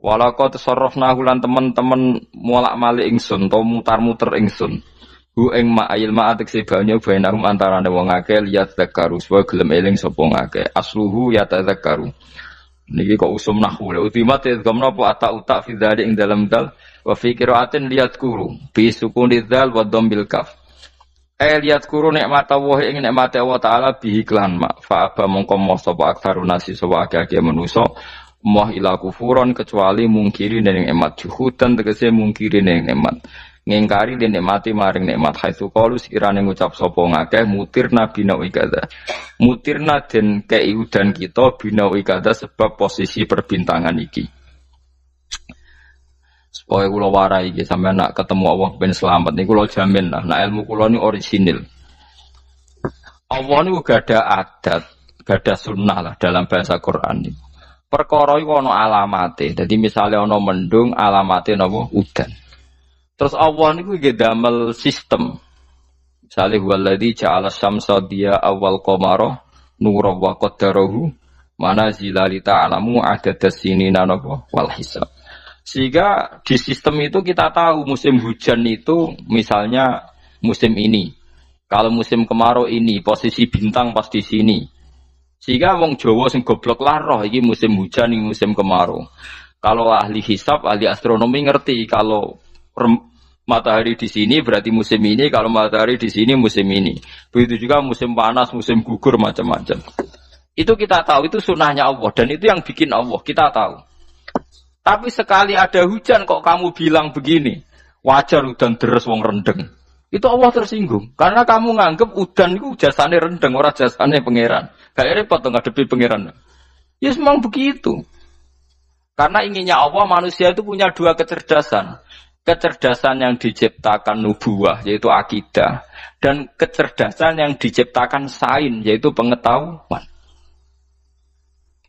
Walaqad tasarrafna lan teman-teman molak-malik ingsun to mutar-muter ingsun. Hu ing ma'il ma'atik sebanyo bainahum antarane wong akeh liat zakaru supaya gelem eling sapa ngakeh asluhu ya tadzakaru niki kok usum nahwu lha ultimat gamna apa ata uta fi dzalik ing dalam dal wa fi qiraatin liat kuru bi sukuni dzal wa dhambil kaf liat kuru nikmat Allah ing nikmat Allah taala bi iklan ma fa aba mongko sapa aksarun nasi sapa akeh manusa moh ila kufuron kecuali mungkiri ning nikmat juhudan tegese mungkiri ning nikmat ngingkari den nikmati maring nikmat haitsu qalu sekirane ngucap sapa ngakeh mutirna binawi kadza mutirna den kei udan kita binawi kadza sebab posisi perbintangan iki supaya kula warai iki sampeyan nak ketemu Allah ben selamat niku kula jamin lah nak ilmu kula ni orisinil Allah niku gak ada adat gak ada sunnah lah dalam bahasa Quran ini perkara iku ana alamate dadi misale ana mendung alamate napa udan. Terus Allah niku nggih damel sistem. Misale waladzi ja'ala syamsa dia awal qamara nura wa qaddarahu manazila li ta'lamu adadas sinina wal hisab. Sehingga di sistem itu kita tahu musim hujan itu misalnya musim ini. Kalau musim kemarau ini posisi bintang pas di sini. Sehingga wong Jawa sing goblok lah roh iki musim hujan iki musim kemarau. Kalau ahli hisab, ahli astronomi ngerti kalau matahari di sini berarti musim ini, kalau matahari di sini musim ini. Begitu juga musim panas, musim gugur macam-macam. Itu kita tahu, itu sunnahnya Allah dan itu yang bikin Allah, kita tahu. Tapi sekali ada hujan kok kamu bilang begini, wajar udan deres wong rendeng. Itu Allah tersinggung karena kamu nganggep udan itu jasane rendeng, ora jasane pangeran. Gak repot to ngadepi pangeran. Ya memang begitu. Karena inginnya Allah manusia itu punya dua kecerdasan. Kecerdasan yang diciptakan nubuwah yaitu akidah dan kecerdasan yang diciptakan sains yaitu pengetahuan.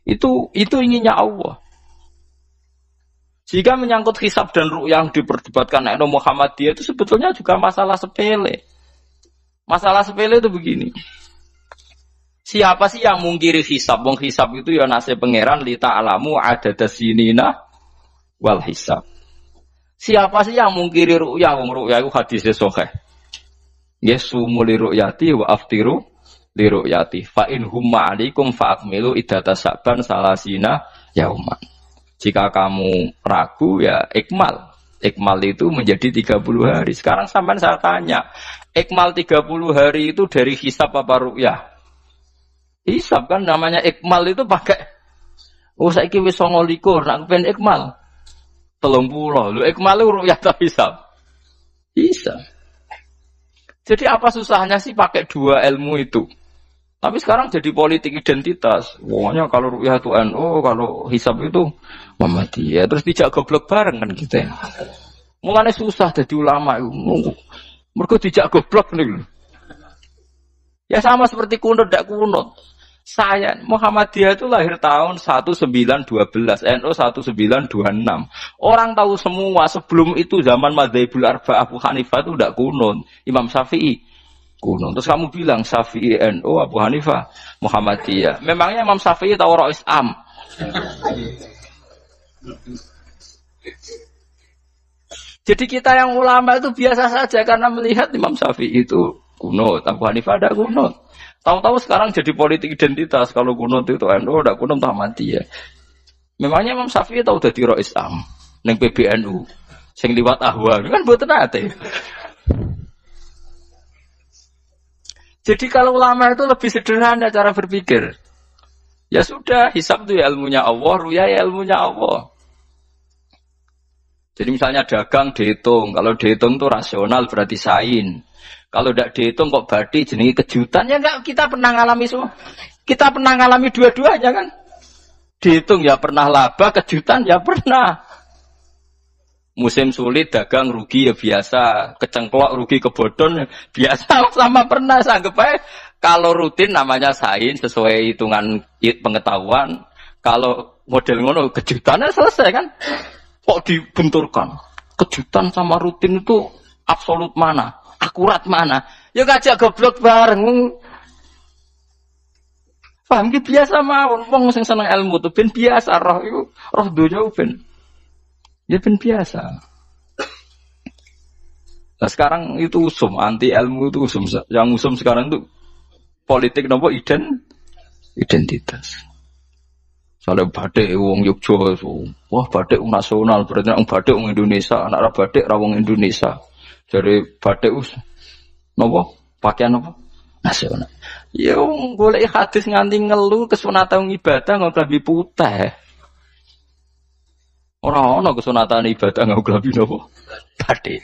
Itu inginnya Allah. Jika menyangkut hisab dan ru'yah yang diperdebatkan oleh Muhammadiyah itu sebetulnya juga masalah sepele. Masalah sepele itu begini. Siapa sih yang mungkiri hisab? Wong hisab itu ya nasib pangeran li ta'lamu adadasinina wal hisab. Siapa sih yang mungkiri ru'yah? Wong ru'yah itu hadisnya sahih. Yasumu li ru'yati wa aftiru li ru'yati. Fa in humma 'alaikum fa akmilu iddata sa'ban salasina yauman. Jika kamu ragu ya ikmal. Ikmal itu menjadi 30 hari. Sekarang sampai saya tanya, ikmal 30 hari itu dari hisab apa ru'yah? Hisab kan namanya ikmal itu pakai saiki wis 29 nak ben ikmal. 30 lu ikmal ru'yah ta hisab. Bisa. Jadi apa susahnya sih pakai dua ilmu itu? Tapi sekarang jadi politik identitas. Pokoknya kalau ru'yah itu NU, kalau hisab itu Muhammadiyah. Terus dijak goblok bareng kan kita. Mulane susah jadi ulama itu. Mergo dijak goblok niku. Ya sama seperti kunut ndak kunut. Saya Muhammadiyah itu lahir tahun 1912, NU 1926. Orang tahu semua sebelum itu zaman Madzhabul Arba'ah Abu Hanifah itu ndak kunut. Imam Syafi'i kunut. Terus kamu bilang Syafi'i NU Abu Hanifah Muhammadiyah. Memangnya Imam Syafi'i tahu Rois Am? Jadi kita yang ulama itu biasa saja karena melihat Imam Syafi'i itu kunut, Abu Hanifah ada kunut. Tahu-tahu sekarang jadi politik identitas kalau kunut itu NU ada kunut Muhammadiyah. Memangnya Imam Syafi'i tahu dadi Rois Am ning PBNU sing liwat ahwa kan mboten ate. Jadi kalau ulama itu lebih sederhana cara berpikir. Ya sudah, hisab itu ya ilmunya Allah, ruya ya ilmunya Allah. Jadi misalnya dagang dihitung, kalau dihitung itu rasional berarti sain. Kalau tidak dihitung kok berarti jenenge kejutan ya enggak, kita pernah ngalami semua. Kita pernah ngalami dua-duanya kan. Dihitung ya pernah laba, kejutan ya pernah. Musim sulit dagang rugi ya biasa, kecengklok rugi kebodhon biasa sama pernah sanggep ae. Kalau rutin namanya sain sesuai hitungan pengetahuan. Kalau model ngono kejutannya selesai kan. Kok dibenturkan? Kejutan sama rutin itu absolut mana? Akurat mana? Ya ngajak goblok bareng. Paham ki biasa mawon wong sing seneng ilmu tuh ben biasa roh iku roh donya ben. Ya ben biasa. Nah sekarang itu usum anti ilmu itu usum. Yang usum sekarang itu politik nopo identitas. Soalnya batik wong Yogyo, wah batik nasional berarti wong batik wong Indonesia, anak ra batik ra wong Indonesia. Jadi batik nopo pakaian nopo nasional. Ya wong golek hadis nganti ngelu kesunatan ibadah nggo klambi putih. Ora ana kesunatan ibadah nggo klambi nopo batik.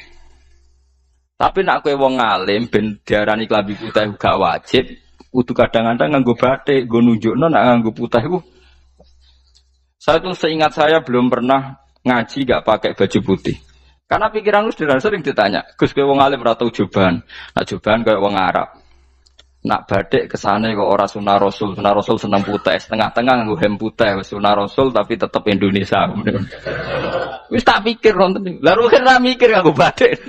Tapi nek kowe wong alim ben diarani klambi putih gak wajib, kudu kadang-kadang nganggo batik, nggo nunjukno nek nganggo putih iku. Saya tuh seingat saya belum pernah ngaji gak pakai baju putih. Karena pikiran lu sering ditanya, Gus kowe wong alim ora tau joban. Nak joban kayak wong Arab. Nak batik kesane kok ora sunah Rasul seneng putih, setengah-tengah nganggo hem putih, sunah Rasul tapi tetep Indonesia. Wis tak pikir nonton. Lah ruhen ra mikir nganggo batik.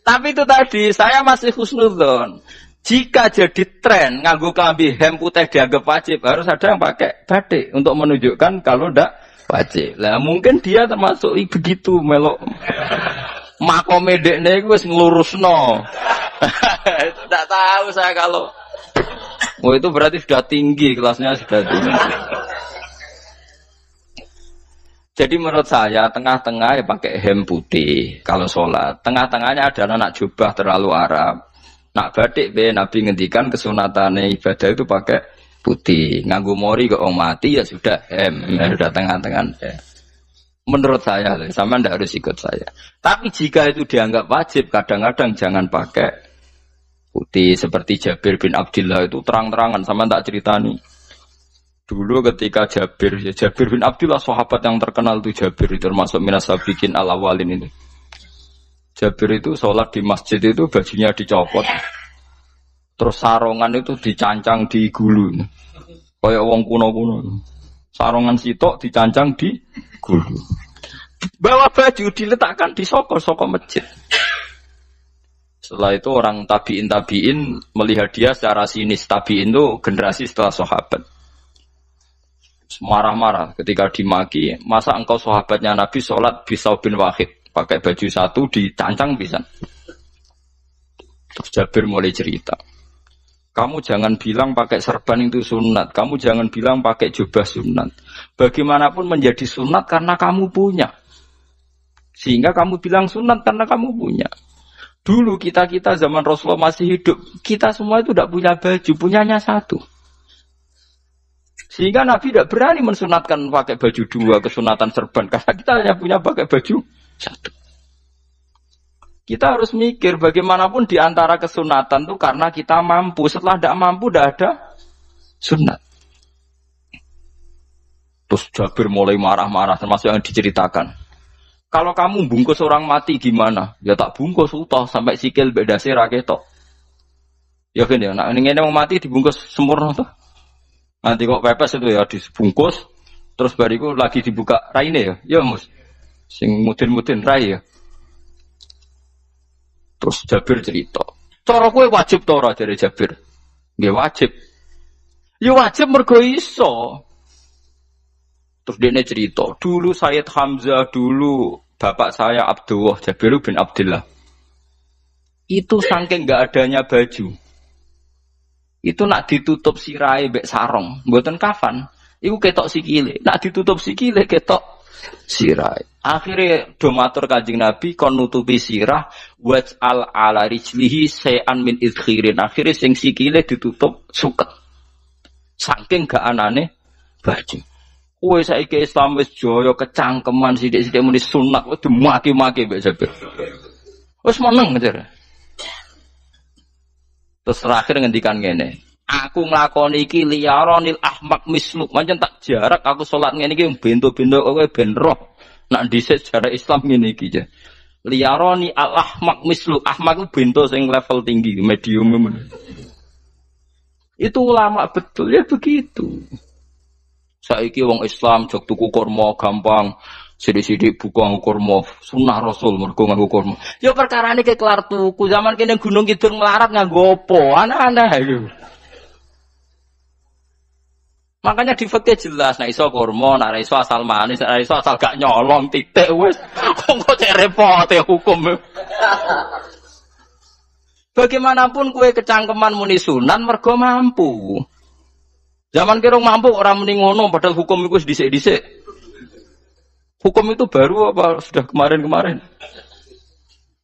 Tapi itu tadi saya masih husnudzon. Jika jadi tren nganggo klambi hem putih dianggap wajib, harus ada yang pakai batik untuk menunjukkan kalau ndak wajib. Lah mungkin dia termasuk begitu melok. Makome dekne iku wis nglurusno. Itu ndak tahu saya kalau oh itu berarti sudah tinggi kelasnya sudah tinggi. Jadi menurut saya tengah-tengah ya pakai hem putih kalau sholat. Tengah-tengahnya adalah nak jubah terlalu Arab. Nak batik be Nabi ngendikan kesunatane ibadah itu pakai putih. Nganggo mori kok mati ya sudah hem, ya sudah tengah-tengah. Menurut saya, sama ndak harus ikut saya. Tapi jika itu dianggap wajib, kadang-kadang jangan pakai putih. Seperti Jabir bin Abdullah itu terang-terangan sama tak ceritani. Dulu ketika Jabir bin Abdullah sahabat yang terkenal itu Jabir itu termasuk minas sabiqin al-awwalin itu. Jabir itu sholat di masjid itu bajunya dicopot, terus sarongan itu dicancang di gulu, kayak wong kuno-kuno. Sarongan sitok dicancang di gulu. Bawa baju diletakkan di soko masjid. Setelah itu orang tabiin melihat dia secara sinis. Tabiin itu generasi setelah sahabat. Marah-marah ketika dimaki, masa engkau sahabatnya Nabi sholat bisau bin wahid. Pakai baju satu dicancang bisa. Terus Jabir mulai cerita. Kamu jangan bilang pakai serban itu sunat. Kamu jangan bilang pakai jubah sunat. Bagaimanapun menjadi sunat karena kamu punya. Sehingga kamu bilang sunat karena kamu punya. Dulu kita zaman Rasulullah masih hidup. Kita semua itu tidak punya baju. Punyanya satu. Sehingga Nabi tidak berani mensunatkan pakai baju dua kesunatan serban. Karena kita hanya punya pakai baju satu. Kita harus mikir bagaimanapun di antara kesunatan itu karena kita mampu. Setelah tidak mampu tidak ada sunat. Terus Jabir mulai marah-marah termasuk yang diceritakan. Kalau kamu bungkus orang mati gimana? Ya tak bungkus utuh sampai sikil beda sih raketok. Ya kan ya, nah ini mau mati dibungkus sempurna tuh. Nanti kok pepes itu ya dibungkus, terus bariku lagi dibuka raine ya, ya mus, sing mudin-mudin rai ya. Terus Jabir cerita, cara kowe wajib to ora dari Jabir? Nggih wajib. Ya wajib mergo iso. Terus dia cerita, dulu Sayyid Hamzah, dulu bapak saya Abdullah, Jabir bin Abdullah. Itu saking enggak adanya baju. Itu nak ditutup sirai mbek sarong, mboten kafan. Iku ketok sikile. Nak ditutup sikile ketok sirai. Akhirnya do matur Kanjeng Nabi kon nutupi sirah waj'al ala rijlihi sayan min idkhirin. Akhirnya sing sikile ditutup suket. Saking gak anane baju. Kowe saiki Islam wis jaya kecangkeman sithik-sithik muni sunat wis dimaki-maki mbek Jabir. Wis meneng ngejar. Terus terakhir ngendikan ngene. Aku nglakoni iki liyaronil ahmak misluk. Pancen tak jarak aku salat ngene iki bento-bento kowe ben roh. Nak dhisik sejarah Islam ngene iki ya. Liyaroni al ahmak misluk. Ahmak ku bento sing level tinggi, medium men. Itu ulama betul ya begitu. Saiki wong Islam jog tuku kurma gampang. Sidik-sidik buka kurma sunah Rasul mergo nganggo kurma. Ya perkarane ke kelar tuku zaman kene Gunung Kidul melarat nganggo apa? Aneh-aneh iku. Makanya di fikih jelas, nek iso kurma, nek iso asal manis, nek iso asal gak nyolong titik wis. Kok cek repot ya hukum. Bagaimanapun kue kecangkeman muni sunan mergo mampu. Zaman kira mampu orang muni ngono padahal hukum iku dhisik-dhisik. Hukum itu baru apa sudah kemarin-kemarin?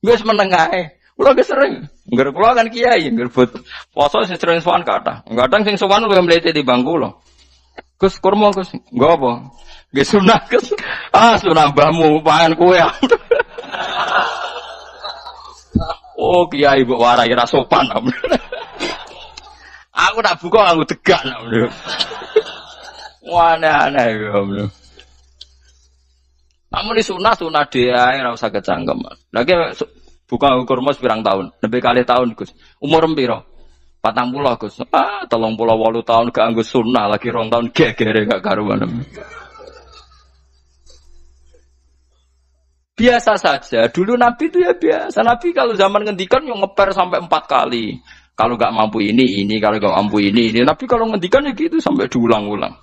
Wis menengae. Kula ge sering, ngger kula kan kiai, ngger but poso sing sering sowan kathah. Kadang sing sowan luwih mlete di bangku lho. Gus kurma Gus, nggo apa? Nggih sunah Gus. Ah sunah mbahmu pangan kowe. Oh kiai mbok warai ra sopan. Aku tak buka aku tegak. Wah aneh-aneh ya. Namun di sunah dia ora usah kecangkeman. Lagi buka kurma pirang tahun, lebih kali tahun Gus. Umur piro? 40 Gus. 38 tahun gak anggo sunah lagi 2 tahun gegere gak karuan. Biasa saja. Dulu Nabi itu ya biasa. Nabi kalau zaman ngendikan yang ngeper sampai 4 kali. Kalau gak mampu ini, kalau gak mampu ini. Nabi kalau ngendikan ya gitu sampai diulang-ulang.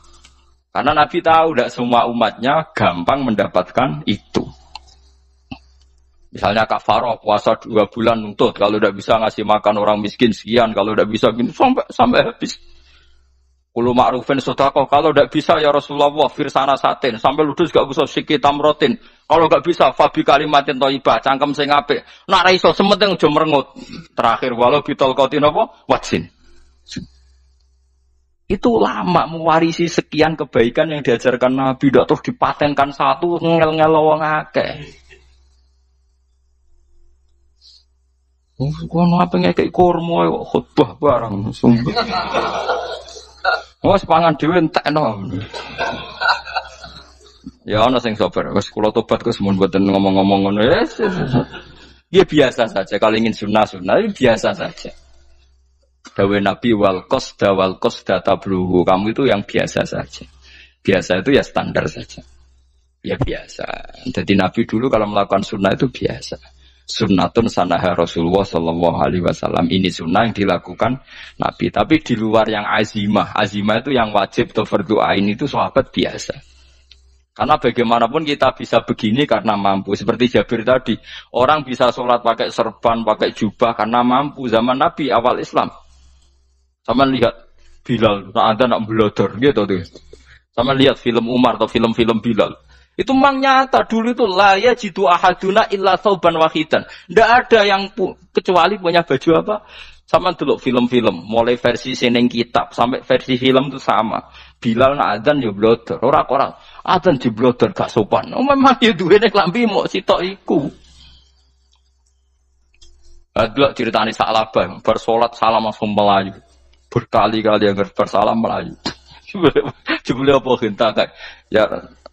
Karena Nabi tahu tidak semua umatnya gampang mendapatkan itu. Misalnya kafarah puasa 2 bulan nuntut, kalau tidak bisa ngasih makan orang miskin sekian, kalau tidak bisa gini sampai habis. Kulo ma'rufin sedekah, kalau tidak bisa ya Rasulullah firsana satin, sampai ludus gak bisa sikit tamrotin. Kalau gak bisa fabi kalimatin thayyibah, cangkem sing apik. Nak ra iso sementing aja merengut. Terakhir walau bitol qatin apa? Wajin. Itu lama mewarisi sekian kebaikan yang diajarkan Nabi, tidak terus dipatenkan satu ngel-ngel wong akeh. Kono apa ngekek kurma kok khutbah barang sumpah. Wes pangan dhewe entekno. Ya ana sing sabar, wis kula tobat Gus mun mboten ngomong-ngomong ngono. Ya biasa saja kalau ingin sunnah-sunnah biasa saja. Dawe Nabi wal qasda tabluhu. Kamu itu yang biasa saja. Biasa itu ya standar saja. Ya biasa. Jadi Nabi dulu kalau melakukan sunnah itu biasa. Sunnatun sanaha Rasulullah sallallahu alaihi wasallam. Ini sunnah yang dilakukan Nabi. Tapi di luar yang azimah. Azimah itu yang wajib atau fardhu ain itu sahabat biasa. Karena bagaimanapun kita bisa begini karena mampu. Seperti Jabir tadi. Orang bisa sholat pakai serban, pakai jubah karena mampu. Zaman Nabi awal Islam. Sama lihat Bilal, ada nak belodor gitu tuh. Sama lihat film Umar atau film-film Bilal. Itu memang nyata dulu itu la yajidu ahaduna illa thawban wahidan. Tidak ada yang kecuali punya baju apa. Sama dulu film-film, mulai versi seneng kitab sampai versi film itu sama. Bilal nak adzan ya blodor, orang-orang adzan di blodor gak sopan. Oh memang ya duwene klambi mau sitok iku. Ada ceritane Sa'labah bersolat salam langsung melayu. Berkali-kali agar bersalam melayu. Jebule apa hentak ya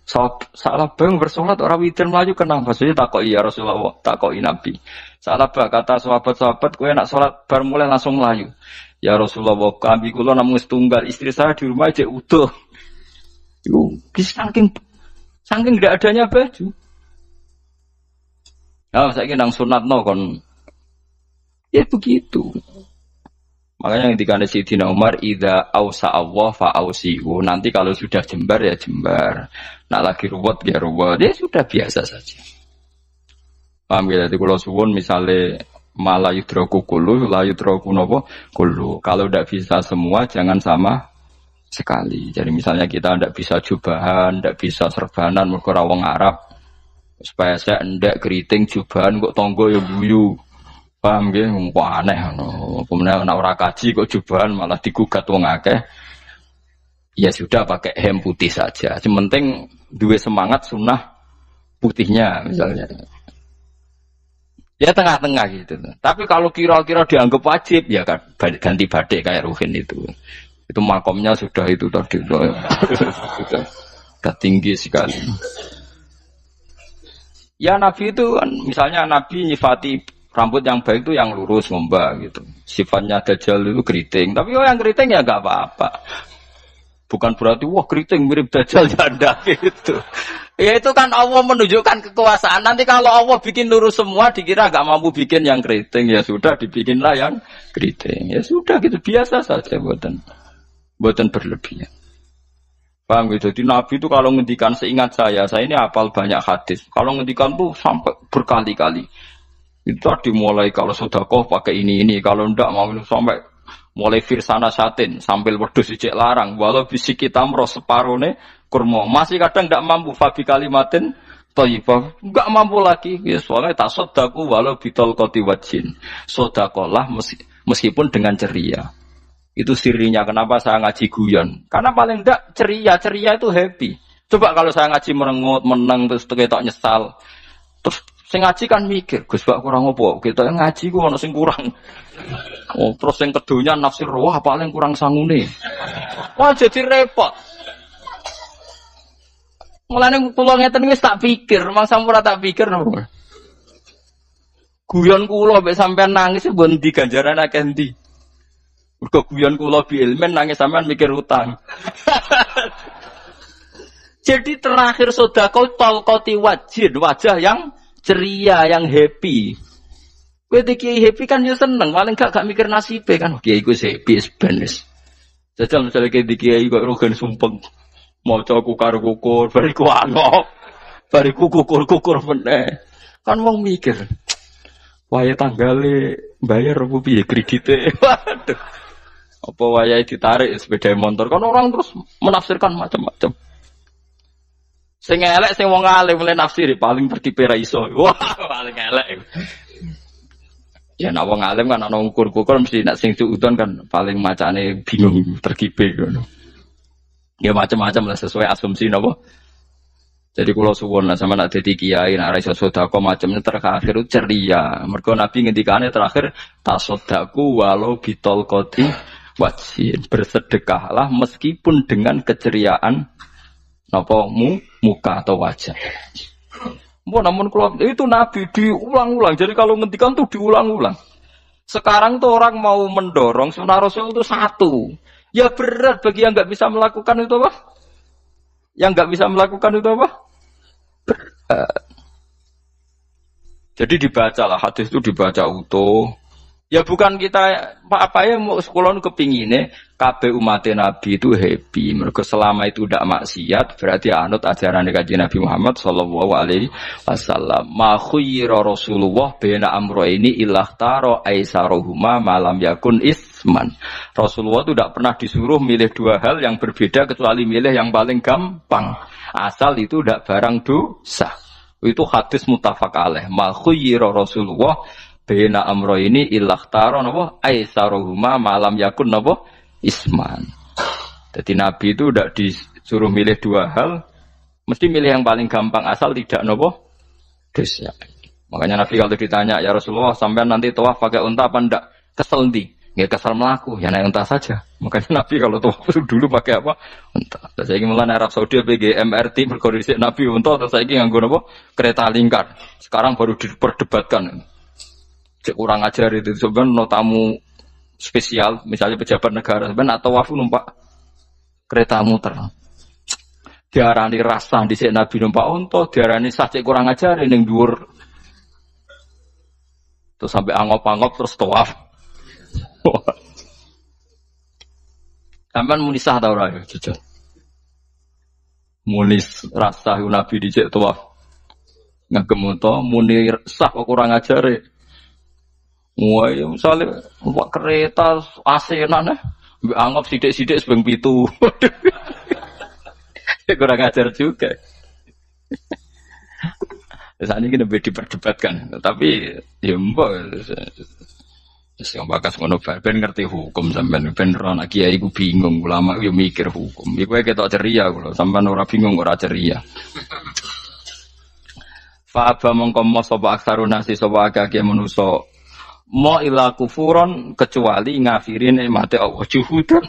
Salah bang bersolat orang witir melayu kenang maksudnya takoki ya Rasulullah, takoki Nabi. Salah bah kata sahabat-sahabat kowe nak salat bar mulai langsung melayu. Ya Rasulullah, kami kula namung setunggal, istri saya di rumah aja utuh. Iku saking tidak adanya baju. Nah, saya nang sunatno kon. Ya begitu. Makanya ketika ada Sayyidina Umar, idza ausa Allah fa ausihu. Nanti kalau sudah jembar ya jembar. Nak lagi ruwet ya ruwet. Ya sudah biasa saja. Paham ya? Jadi kalau suwun misalnya malah yudroku kulu, la yudroku nopo kulu. Kalau tidak bisa semua, jangan sama sekali. Jadi misalnya kita tidak bisa jubahan, tidak bisa serbanan, mereka wong Arab. Supaya saya tidak keriting jubahan kok tonggo ya buyu. Paham ya? Wah aneh. Kemudian nak ora kaji kok jubahan malah digugat wong akeh. Ya sudah pakai hem putih saja. Yang penting dua semangat sunnah putihnya misalnya. Ya tengah-tengah gitu. Tapi kalau kira-kira dianggap wajib ya kan ganti batik kayak Ruhin itu. Itu makomnya sudah itu tadi. Sudah tinggi sekali. Ya Nabi itu kan misalnya Nabi nyifati rambut yang baik itu yang lurus ngombak gitu. Sifatnya Dajjal itu keriting. Tapi yang keriting ya enggak apa-apa. Bukan berarti wah keriting mirip Dajjal janda gitu. Ya itu kan Allah menunjukkan kekuasaan. Nanti kalau Allah bikin lurus semua dikira enggak mampu bikin yang keriting, ya sudah dibikinlah yang keriting. Ya sudah gitu biasa saja buatan berlebihan. Paham gitu. Jadi Nabi itu kalau ngendikan seingat saya ini hafal banyak hadis. Kalau ngendikan tuh sampai berkali-kali. Itu dimulai kalau sedekah pakai ini, kalau ndak mau sampai mulai firsana satin sambil wedhus ijek larang walau bisik kita meros separone kurma masih kadang ndak mampu fabi kalimatin thayyibah enggak mampu lagi ya soalnya tak sedekah walau bitol qoti wajin sedekahlah meskipun dengan ceria. Itu sirinya kenapa saya ngaji guyon, karena paling ndak ceria itu happy. Coba kalau saya ngaji merengut meneng terus ketok nyesal terus sing ngaji kan mikir, Gus bak kurang opo? Kita ngaji ku ono sing kurang. Oh, terus sing kedunya nafsir wah paling kurang sangune. Wah jadi repot. Mulane kula ngeten wis tak pikir, mangsa ora tak pikir nopo. Guyon kula mek sampean nangis mbon ndi ganjaran akeh ndi. Mergo guyon kula bi ilmen nangis sampean mikir utang. Jadi terakhir sedekah talqati wajhin, wajah yang ceria, yang happy. Kowe iki happy kan yo seneng, paling gak mikir nasibe kan. Kiai ku happy sebenes. Jajal misale kiai kok rogan sumpeng. Maca kukar-kukur, bariku angop. Bariku kukur-kukur meneh. Kan wong mikir. Wae tanggale bayar opo piye kredite. Waduh. Apa wayahe ditarik sepeda motor kan orang terus menafsirkan macam-macam. Sing elek sing wong alim mulai nafsiri paling terkipe ra iso. Wah, paling elek. Ya nek wong alim kan ana ukur-ukur mesti nek sing suudon kan paling macane bingung terkipe ngono. Ya macam-macam lah sesuai asumsi napa. Jadi kula suwun lah sama nek dadi kiai nek ra iso sedekah macamnya terakhir ceria. Mergo Nabi ngendikane terakhir tasaddaku walau bitol qoti wajhin, bersedekahlah meskipun dengan keceriaan napa muka atau wajah. Namun kalau itu Nabi diulang-ulang. Jadi kalau ngendikan tuh diulang-ulang. Sekarang tuh orang mau mendorong sunnah Rasul itu satu. Ya berat bagi yang nggak bisa melakukan itu apa? Yang nggak bisa melakukan itu apa? Berat. Jadi dibacalah hadis itu dibaca utuh. Ya bukan kita apa ya mau sekolah kepingine kabeh umat Nabi itu happy. Mereka selama itu tidak maksiat berarti anut ajaran Kanjeng Nabi Muhammad sallallahu alaihi wasallam. Ma khuyira Rasulullah baina amrayni ilakhtara aisaruhuma malam yakun isman. Rasulullah itu tidak pernah disuruh milih dua hal yang berbeda kecuali milih yang paling gampang. Asal itu tidak barang dosa. Itu hadis muttafaq alaih. Ma khuyira Rasulullah bena amro ini ilakhtaro napa aisaruhuma malam yakun napa isman. Jadi Nabi itu tidak disuruh milih dua hal, mesti milih yang paling gampang asal tidak napa dosa. Makanya Nabi kalau ditanya ya Rasulullah sampean nanti tawaf pakai unta apa ndak? Kesel ndi? Nggak kesal melaku, ya naik unta saja. Makanya Nabi kalau tawaf dulu pakai apa? Unta. Terus saya ingin mulai Arab Saudi PG MRT berkoordinasi Nabi unta. Terus saya ingin nganggo apa? Kereta lingkar. Sekarang baru diperdebatkan. Cek kurang ajar itu sebenarnya no tamu spesial, misalnya pejabat negara sebenarnya atau tawaf numpak kereta muter. Diarani rasa di sini Nabi numpak unta, diarani sah cek kurang ajar yang dhuwur. Terus sampai angop-angop terus tawaf. Sampeyan muni sah ta ora ya, jujur. Muni rasa Nabi dicek tawaf. Ngagem unta muni sah kok kurang ajare. Wah, ya misalnya numpak kereta asenan mbek anggap sithik-sithik sebeng 7. Kurang ajar juga. Saat ini lebih diperdebatkan, tapi ya mbok sing bakas ngono ben ngerti hukum sampean ben ora nak kiai ku bingung ulama yo mikir hukum. Iku ketok ceria kula sampean ora bingung ora ceria. Fa aba mongko sapa aksarun nasi sapa akeh manusa mo ila kufuron kecuali ngafirin nikmate Allah juhudan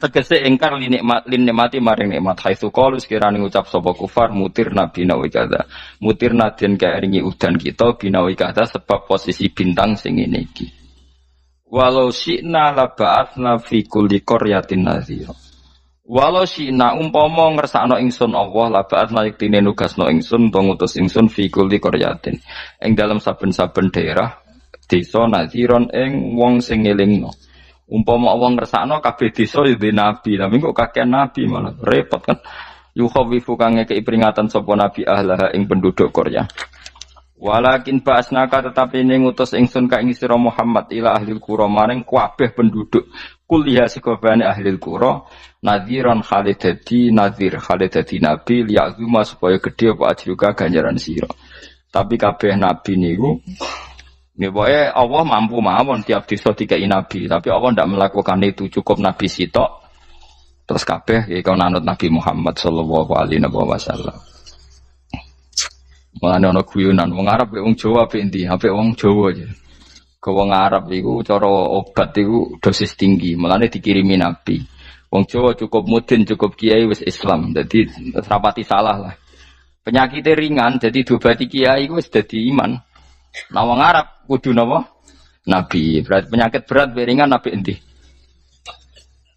tegese engkar nikmati maring nikmat haitsu qalu sekirane ngucap sapa kufar mutir nabi nawi kada mutir nadien kaeringi udan kita binawi kada sebab posisi bintang sing ngene iki walau syi'na la ba'atsna fi kulli qaryatin nadhira walau syi'na umpama ngersakno ingsun Allah la ba'atsna yektine nugasno ingsun utawa ngutus ingsun fi kulli qaryatin ing dalam saben-saben daerah desa nadhiron ing wong sing ngelingno. Umpama wong ngersakno kabeh desa ya nabi, tapi kok kakek nabi malah repot kan. Yukhawifu kang ngekeki peringatan sapa nabi ahlaha ing penduduk Korea. Walakin ba'asnaka tetapi ning ngutus ingsun ka ing sira Muhammad ila ahlil qura maring kabeh penduduk kuliah sekobane ahlil qura nadhiron khalidati nadhir khalidati nabi liya'zuma supaya gedhe apa ajruka ganjaran sira. Tapi kabeh nabi niku ya pokoknya Allah mampu mawon tiap desa dikai nabi, tapi Allah tidak melakukan itu, cukup nabi sitok. Terus kabeh ya kau nanut Nabi Muhammad sallallahu alaihi wasallam. Mulane ana guyonan wong Arab wong Jawa apik endi? Apik wong Jawa aja. Ke wong Arab iku cara obat iku dosis tinggi, mulane dikirimi nabi. Wong Jawa cukup mudin, cukup kiai wis Islam. Dadi rapati salah lah. Penyakitnya ringan, jadi diobati kiai wis dadi iman. Nah wong Arab kudu napa? Nabi. Berarti penyakit berat ringan nabi endi?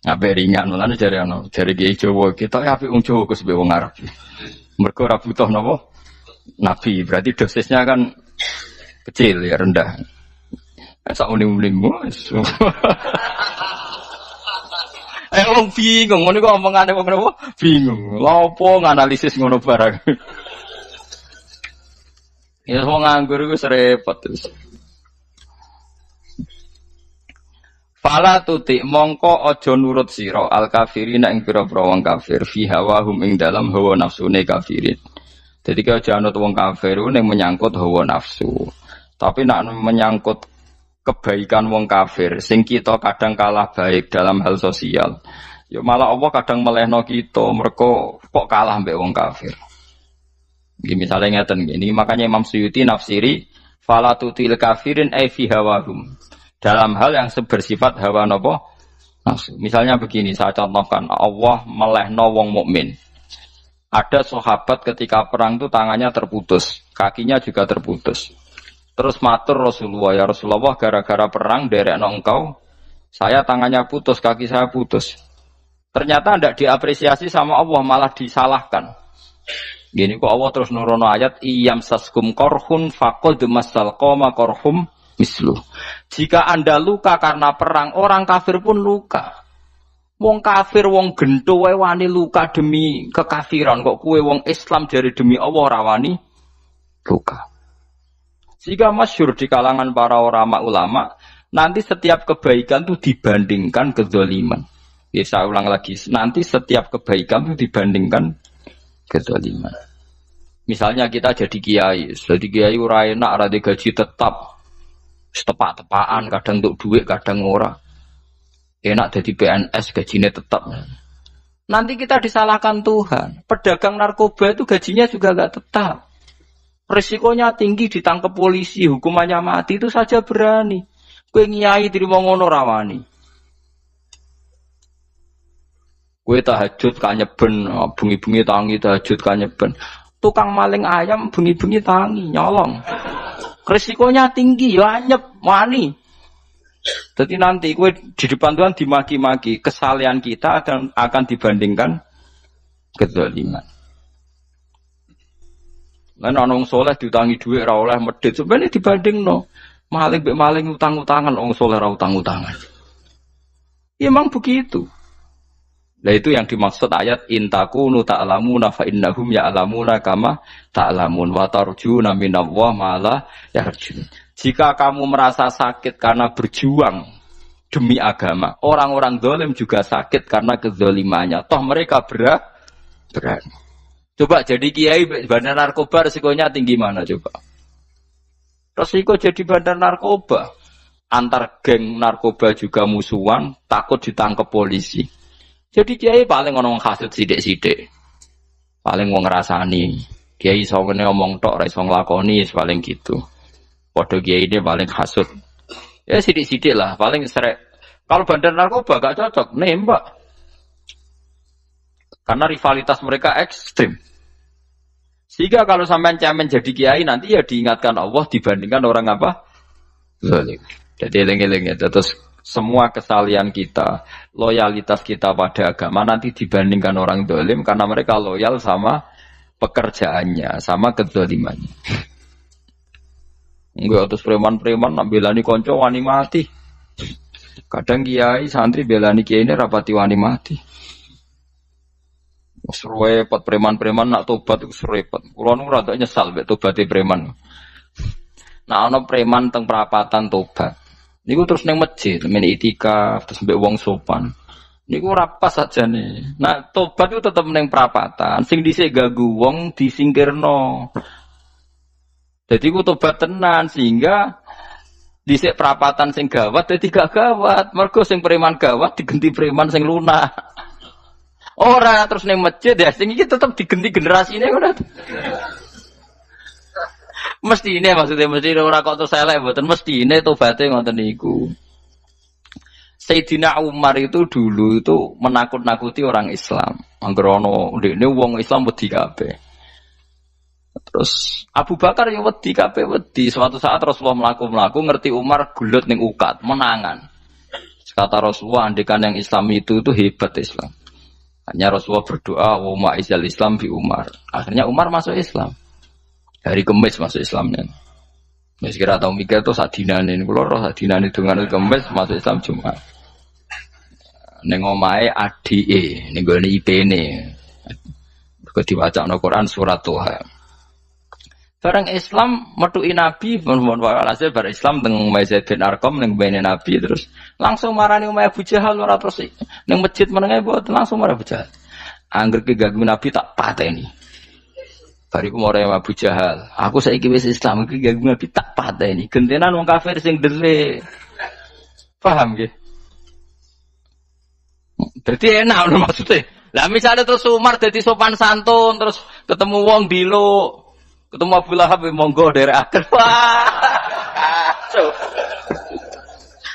Nabi ringan. Mulane jare ana, jare kiai Jawa kita apik wong Jawa Gus wong Arab. Mergo ora butuh napa? Nabi. Berarti dosisnya kan kecil ya, rendah. Sak uning-uningmu. Wong bingung, ngono kok omongane wong napa? Bingung. Lha opo nganalisis ngono barang? Ya wong nganggur iku repot terus. Fala tutik mongko aja nurut sira al kafirina ing pira-pira wong kafir fi hawahum ing dalam hawa nafsune kafirin. Jadi kalau aja anut wong kafir ning menyangkut hawa nafsu. Tapi nak menyangkut kebaikan wong kafir sing kita kadang kalah baik dalam hal sosial. Ya malah Allah kadang melehno kita mergo kok kalah mbek wong kafir. Gini misalnya ngeten gini, makanya Imam Suyuti nafsiri falatutil kafirin ay fi hawahum. Dalam hal yang bersifat hawa napa nafsu. Misalnya begini, saya contohkan Allah melehno wong mukmin. Ada sahabat ketika perang itu tangannya terputus, kakinya juga terputus. Terus matur Rasulullah, ya Rasulullah gara-gara perang derekno engkau, saya tangannya putus, kaki saya putus. Ternyata tidak diapresiasi sama Allah, malah disalahkan. Gini kok Allah terus nurono ayat iyam saskum korhun faqad masal qoma korhum mislu. Jika Anda luka karena perang, orang kafir pun luka. Wong kafir wong gento wae wani luka demi kekafiran, kok kuwe wong Islam jare demi Allah ora wani luka. Jika masyhur di kalangan para ulama, nanti setiap kebaikan itu dibandingkan kezaliman. Ya saya ulang lagi, nanti setiap kebaikan itu dibandingkan kezaliman. Misalnya kita jadi kiai ora enak, ora gaji tetap, tepak-tepakan, kadang untuk duit, kadang ora. Enak jadi PNS gajinya tetap. Nanti kita disalahkan Tuhan. Pedagang narkoba itu gajinya juga enggak tetap. Risikonya tinggi, ditangkap polisi, hukumannya mati, itu saja berani. Kowe nyai trimo ngono ra wani. Kowe tahajud kanyeben, bengi-bengi tangi tahajud kanyeben. Tukang maling ayam bengi-bengi tangi nyolong. Resikonya tinggi ya anyep wani. Jadi nanti kowe di depan Tuhan dimaki-maki, kesalahan kita akan dibandingkan kezaliman. Lan ana wong saleh diutangi dhuwit ra oleh medhit, sebenarnya dibandingno. Maling mbek maling utang-utangan, wong saleh ra utang-utangan. Ya memang begitu. Nah itu yang dimaksud ayat intakunu ta'lamuna fa innahum ya'lamuna kama ta'lamun wa tarjuna minallah ma la yarjun. Jika kamu merasa sakit karena berjuang demi agama, orang-orang zalim juga sakit karena kezalimannya. Toh mereka berani. Coba jadi kiai bandar narkoba resikonya tinggi mana coba? Resiko jadi bandar narkoba. Antar geng narkoba juga musuhan, takut ditangkap polisi. Jadi kiai paling ono hasud sithik-sithik. Paling wong ngrasani. Kiai iso ngomong tok ora iso nglakoni paling gitu. Padha kiai ini paling hasud. Ya sithik-sithik lah, paling srek. Kalau bandar narkoba gak cocok nembak. Karena rivalitas mereka ekstrim. Sehingga kalau sampai cemen jadi kiai nanti ya diingatkan Allah dibandingkan orang apa? Zalim. Jadi eling-eling ya. Terus semua kesalahan kita, loyalitas kita pada agama nanti dibandingkan orang zalim karena mereka loyal sama pekerjaannya, sama kezalimannya. Enggak terus preman-preman nak belani konco wani mati. Kadang kiai santri belani kiai ini rapati wani mati. Repot preman-preman nak tobat itu repot. Kulo nu rada nyesal mek tobaté preman. Nah ana preman teng perapatan tobat. Niku terus ning masjid, men itikaf terus mbek wong sopan. Niku ora pas sajane. Nah tobat itu tetep ning perapatan. Sing dhisik ganggu wong disingkirno. Jadi ku tobat tenan sehingga dhisik perapatan sing gawat dadi gak gawat. Mergo sing preman gawat digenti preman sing lunak. Ora terus ning masjid ya sing iki tetep digenti generasine ngono. Mestine maksudnya mesti ora kok terus elek mboten mestine tobaté ngoten niku. Sayyidina Umar itu dulu itu menakut-nakuti orang Islam. Angger ana ndekne wong Islam wedi kabeh. Terus Abu Bakar ya wedi kabeh wedi. Suatu saat Rasulullah mlaku-mlaku ngerti Umar gulut ning ukat, menangan. Kata Rasulullah andekan yang Islam itu hebat Islam. Hanya Rasulullah berdoa, wa ma'izal Islam bi Umar. Akhirnya Umar masuk Islam. Hari Kemis masuk Islamnya. Mas kira tau mikir tuh sadinane, kalau roh sadinane dengan Kemis masuk Islam Jumat. Neng omahe adike, ning gone IP-ne. Kok diwaca nang Quran surat Toha. Barang Islam metuki Nabi, mohon walhasil bar Islam teng Zaid bin Arqam ning bene Nabi terus langsung marani Umayyah Abu Jahal ora terus ning masjid menenge mboten langsung marah Abu Jahal. Angger keganggu Nabi tak pateni. Bariku marani Abu Jahal, aku saiki wis Islam iki ganggu Nabi tak pateni. Gentenan wong kafir sing delik. Paham nggih? Dadi enak lho maksudnya. Lah misalnya terus Umar dadi sopan santun terus ketemu wong dilo ketemu Abu Lahab monggo dari akhir. Wah.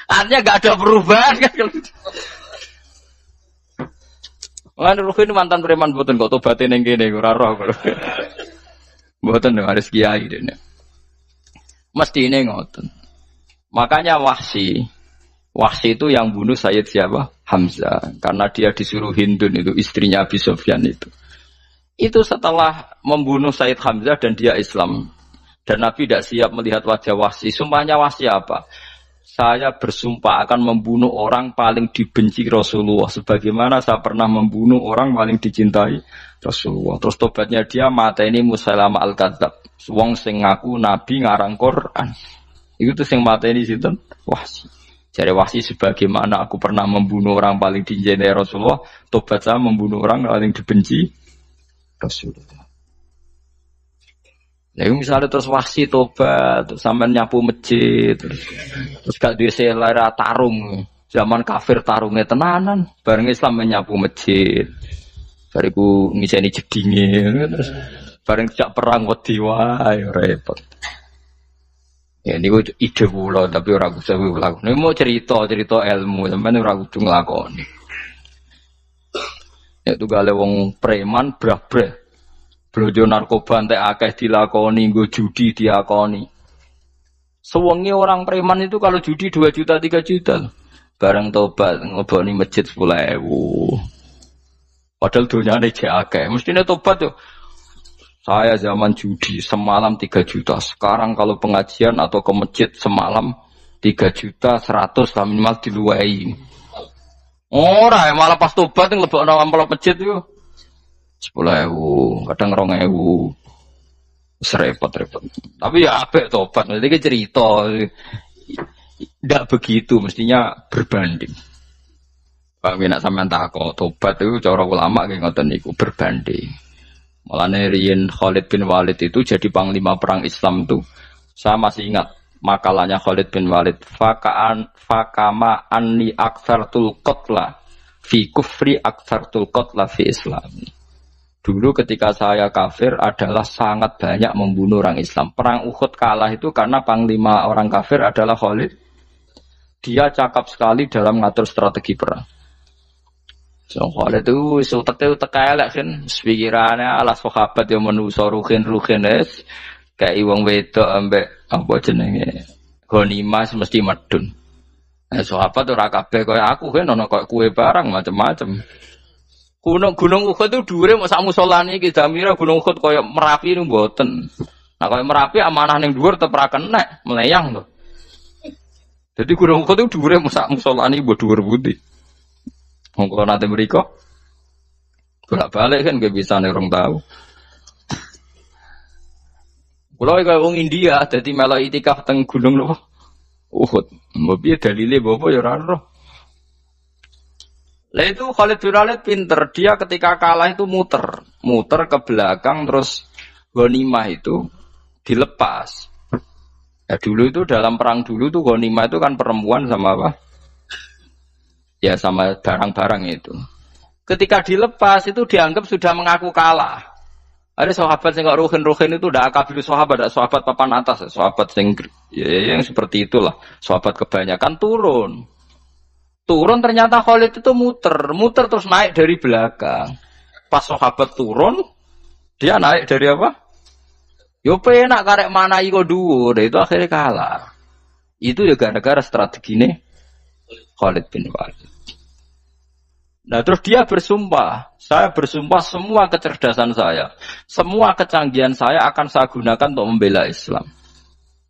Artinya enggak ada perubahan kan. Lan Ruhin mantan preman mboten kok tobaté ning kene ora roh kok. Mboten harus kiai dene. Mestine ngoten. Makanya Wahsy itu yang bunuh Sayyid siapa? Hamzah. Karena dia disuruh Hindun itu istrinya Abi Sufyan itu. Itu setelah membunuh Sayyid Hamzah dan dia Islam. Dan Nabi tidak siap melihat wajah Wahsy. Sumpahnya Wahsy apa? Saya bersumpah akan membunuh orang paling dibenci Rasulullah. Sebagaimana saya pernah membunuh orang paling dicintai Rasulullah. Terus tobatnya dia mateni Musailamah al-Kadzab. Wong sing ngaku Nabi ngarang Quran. Itu tuh sing mateni sinten? Wahsy. Jadi Wahsy sebagaimana aku pernah membunuh orang paling dicintai Rasulullah. Tobat saya membunuh orang paling dibenci Rasulullah. Jadi misalnya terus Wahsy tobat, sampai nyapu masjid, terus gak duwe selera tarung, zaman kafir tarungnya tenanan, bareng Islam menyapu masjid, bariku ngiseni jedinge, terus bareng jak perang wedi wae repot. Ya niku ide kula tapi ora usah kula. Nek mau cerita ilmu sampeyan ora kudu nglakoni. Ya tunggale wong preman brah-brah. Blojo narkoba entek akeh dilakoni, nggo judi diakoni. Sewengi orang preman itu kalau judi 2 juta 3 juta. Bareng tobat ngoboni masjid 10.000. Padahal donyane jek akeh. Mestine tobat yo. Saya zaman judi semalam 3 juta. Sekarang kalau pengajian atau ke masjid semalam 3 juta 100 lah minimal diluwai. Ora malah pas tobat nglebokno amplop masjid yo. 10.000, kadang 2.000. Repot-repot. Tapi ya apik tobat. Nanti cerita. Tidak begitu, mestinya berbanding. Pak nak sampean takok tobat itu cara ulama nggih ngoten niku berbanding. Mulane riyen Khalid bin Walid itu jadi panglima perang Islam tuh. Saya masih ingat makalahnya Khalid bin Walid. Fakama anni aktsartul qatla fi kufri aktsartul qatla fi Islam. Dulu ketika saya kafir adalah sangat banyak membunuh orang Islam. Perang Uhud kalah itu karena panglima orang kafir adalah Khalid. Dia cakap sekali dalam ngatur strategi perang. So Khalid itu utek elek kan, pikirannya ala sahabat yang menuso ruhin es, kayak wong wedok ambek apa jenenge ghanimah mesti medun. Sahabat ora kabeh kaya aku kan ono kaya kue barang macam-macam. Gunung Uhud itu dhuwure mok sak musolane iki Damira Gunung Uhud kaya Merapi niku mboten. Nah kaya Merapi amanah ning dhuwur tetep ra kenek, meleyang lho. Jadi Gunung Uhud itu dhuwure sak musolane mbok dhuwur pundi. Wong kula nate mriko bolak-balik kan gak bisa nek rong tahu. Kula kaya wong India dadi melok itikaf teng gunung lho. Uhud. Mbok piye dalile mbok ya ora roh. Lah itu Khalid bin Walid pinter, dia ketika kalah itu muter ke belakang terus ghanimah itu dilepas. Ya dulu itu dalam perang dulu tuh ghanimah itu kan perempuan sama apa? Ya sama barang-barang itu. Ketika dilepas itu dianggap sudah mengaku kalah. Ada sahabat yang nggak ruhin itu udah akabir sahabat, ada sahabat papan atas, sahabat yang seperti itulah. Sahabat kebanyakan turun ternyata Khalid itu muter terus naik dari belakang. Pas sahabat turun, dia naik dari apa? Yo penak karek mana iko dhuwur, itu akhirnya kalah. Itu ya gara-gara strategine Khalid bin Walid. Nah terus dia bersumpah, saya bersumpah semua kecerdasan saya, semua kecanggihan saya akan saya gunakan untuk membela Islam.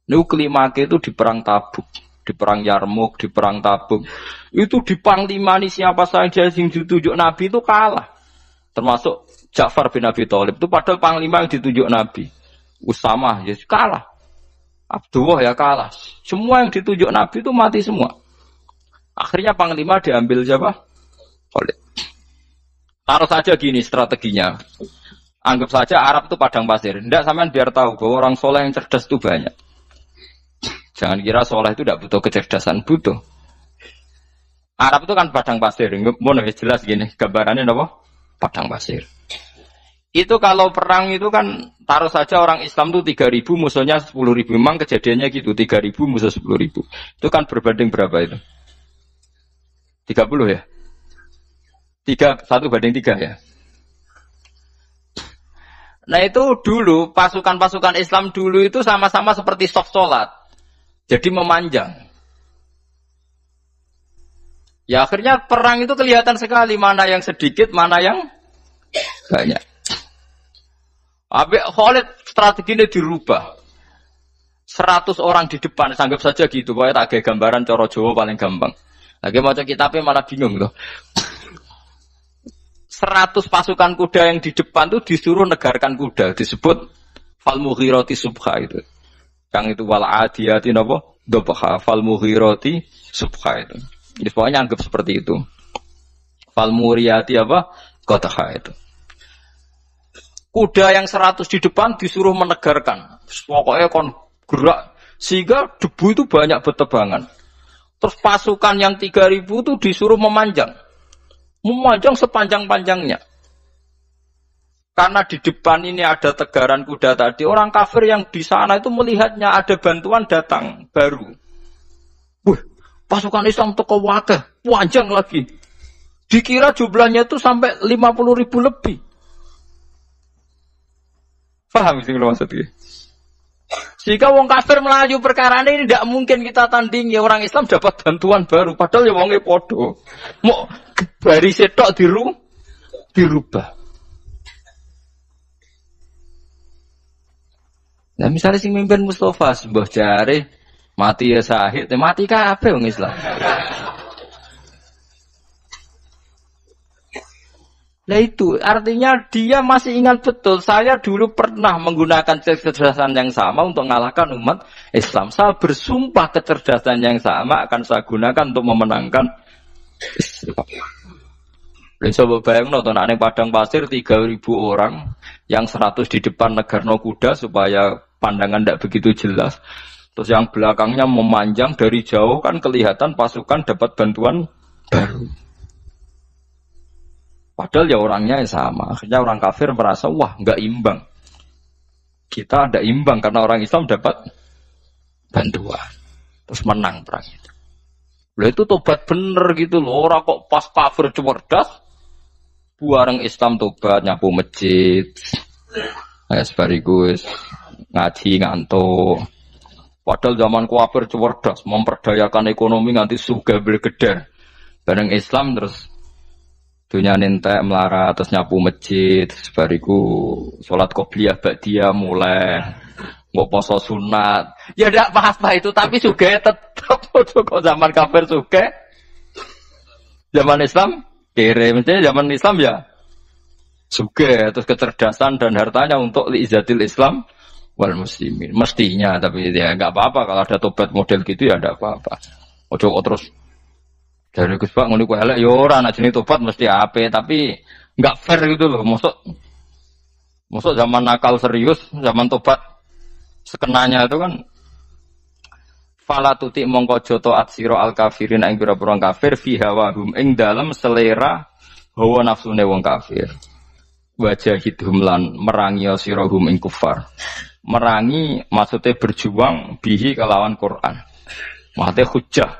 Ini kelima itu di perang Tabuk, di perang Yarmuk, di perang Tabuk. Itu di panglimani siapa saja yang ditunjuk Nabi itu kalah. Termasuk Ja'far bin Abi Thalib itu padahal panglima yang ditunjuk Nabi. Usamah ya kalah. Abdullah ya kalah. Semua yang ditunjuk Nabi itu mati semua. Akhirnya panglima diambil siapa? Khalid. Taruh saja gini strateginya. Anggap saja Arab itu padang pasir. Tidak sampean biar tahu bahwa orang soleh yang cerdas itu banyak. Jangan kira soleh itu tidak butuh kecerdasan, butuh. Arab itu kan padang pasir. Mau jelas gini, gambarannya apa? Padang pasir. Itu kalau perang itu kan taruh saja orang Islam itu 3.000 musuhnya 10.000. Memang kejadiannya gitu, 3.000 musuh 10.000. Itu kan berbanding berapa itu? 30 ya? 1 banding 3 ya? Nah itu dulu, pasukan-pasukan Islam dulu itu sama-sama seperti soft sholat. Jadi memanjang. Ya akhirnya perang itu kelihatan sekali mana yang sedikit, mana yang banyak. Habis Khalid strateginya dirubah. 100 orang di depan, anggap saja gitu. Pokoknya tak kayak gambaran coro Jawa paling gampang. Lagi mau kitabnya malah bingung loh. 100 pasukan kuda yang di depan tuh disuruh negarkan kuda. Disebut Falmughirati Subha itu. Yang itu wal adiyati napa? Dobha Falmughirati Subha itu. Jadi pokoknya anggap seperti itu. Falmuriyati apa? Qadha itu. Kuda yang 100 di depan disuruh menegarkan. Pokoknya kon gerak sehingga debu itu banyak bertebangan. Terus pasukan yang 3.000 itu disuruh memanjang sepanjang-panjangnya. Karena di depan ini ada tegaran kuda tadi, orang kafir yang di sana itu melihatnya ada bantuan datang baru. Wih, pasukan Islam toko wakeh, panjang lagi. Dikira jumlahnya itu sampai 50.000 lebih. Paham sih kalau maksudnya? Jika wong kafir melaju perkara ini tidak mungkin kita tandingi orang Islam dapat bantuan baru. Padahal ya wongnya podo. Mau baris setok dirubah. Nah misalnya sing mimpin Mustafa sebuah jari mati ya sahid, mati kabeh wong Islam. Nah itu artinya dia masih ingat betul saya dulu pernah menggunakan kecerdasan yang sama untuk mengalahkan umat Islam. Saya bersumpah kecerdasan yang sama akan saya gunakan untuk memenangkan Islam. Coba bayangin nonton aneh padang pasir 3.000 orang yang 100 di depan negarno kuda supaya pandangan tidak begitu jelas. Terus yang belakangnya memanjang dari jauh kan kelihatan pasukan dapat bantuan baru. Padahal ya orangnya sama. Akhirnya orang kafir merasa wah nggak imbang. Kita ada imbang karena orang Islam dapat bantuan. Terus menang perang itu. Lah itu tobat bener gitu loh. Orang kok pas kafir cerdas. Buareng Islam tobat nyapu masjid. Sebarigus ngaji ngantuk. Padahal zaman kafir cerdas memperdayakan ekonomi nganti sugih bergedar. Bareng Islam terus dunia nentek melarat terus nyapu masjid sebariku sholat qobliyah ba'diyah mulai nggak poso sunat ya tidak apa-apa itu tapi sugih tetap kok zaman kafir sugih zaman Islam kere mestinya zaman Islam ya sugih terus kecerdasan dan hartanya untuk liizatil Islam wal muslimin mestinya tapi ya nggak apa-apa kalau ada tobat model gitu ya tidak apa-apa ojo terus dari Gus Pak ngono ku elek ya ora nek jenenge tobat mesti ape tapi enggak fair gitu loh. Mosok zaman nakal serius, zaman tobat sekenanya itu kan fala tuti mongko aja taat sira al kafirin ing pira-pira kafir fi hawahum ing dalam selera hawa nafsune wong kafir. Wajah hidhum lan merangi sira hum ing kufar. Merangi maksudnya berjuang bihi kelawan Quran. Maksudnya hujjah.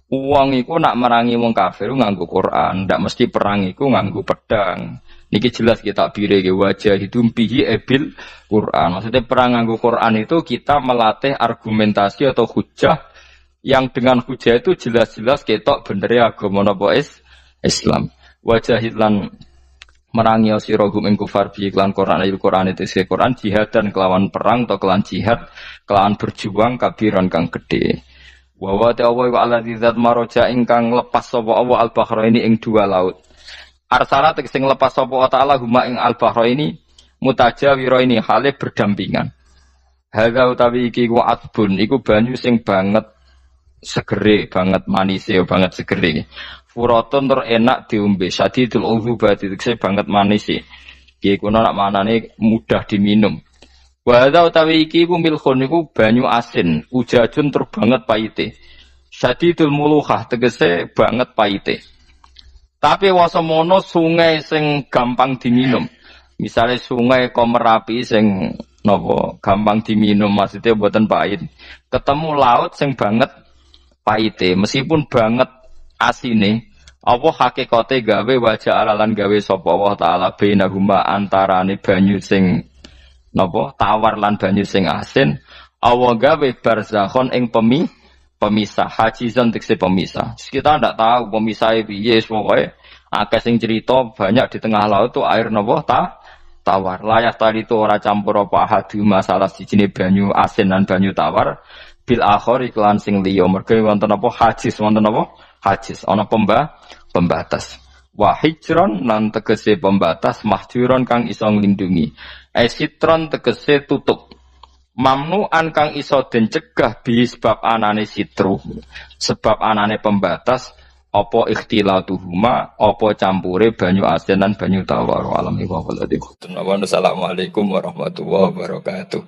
Uang iku nak merangi wong kafir nganggo Quran, ndak mesti perang iku nganggo pedang. Niki jelas kita bire wajah hidum bihi ebil Quran. Maksudnya perang nganggo Quran itu kita melatih argumentasi atau hujah yang dengan hujah itu jelas-jelas ketok bener agama napa Islam. Wajah lan merangi sira hum ing kufar bi iklan Quran ayat Quran itu Quran jihad dan kelawan perang atau kelawan jihad kelawan berjuang kabiran kang gede. Wa wa ta'ala wa alladzi zat maraja ingkang lepas sapa Allah al-bahraini ing dua laut. Arsala sing lepas sapa ta'ala huma ing al-bahraini mutajawiraini hale berdampingan. Hadza utawi iki ku atbun iku banyu sing banget segere, banget manise, banget segere. Furatun tur enak diombe, sadidul uzubati tekse banget manise. Iki kuno nak manane mudah diminum. Wa hadza utawi iki ku milkhun iku banyu asin, ujajun tur banget paite. Syadidul muluhah tegese banget paite. Tapi wasemono sungai sing gampang diminum. Misalnya sungai Komerapi sing napa gampang diminum maksudnya mboten pahit. Ketemu laut sing banget paite, meskipun banget asine, apa hakikate gawe wajah alalan gawe sapa Allah taala bainahuma antarane banyu sing napa tawar lan banyu sing asin Allah gawe barzakhon ing pemisah hajizan tekse pemisah. Kita ndak tahu pemisahe piye pokoke akeh sing cerita banyak di tengah laut tuh air napa tawar. Layak tadi itu ora campur apa hadu masalah sijine banyu asin lan banyu tawar bil akhir iklan sing liya mergo wonten apa hajiz wonten apa hajiz ana pembatas. Wa hijron lan tegese pembatas mahjuron kang iso nglindungi. Sitron tegese tutup. Mamnuan kang iso den cegah bi sebab anane sitru. Sebab anane pembatas apa ikhtilatuhuma apa campure banyu asin lan banyu tawar. Alam iku. Assalamualaikum warahmatullahi wabarakatuh.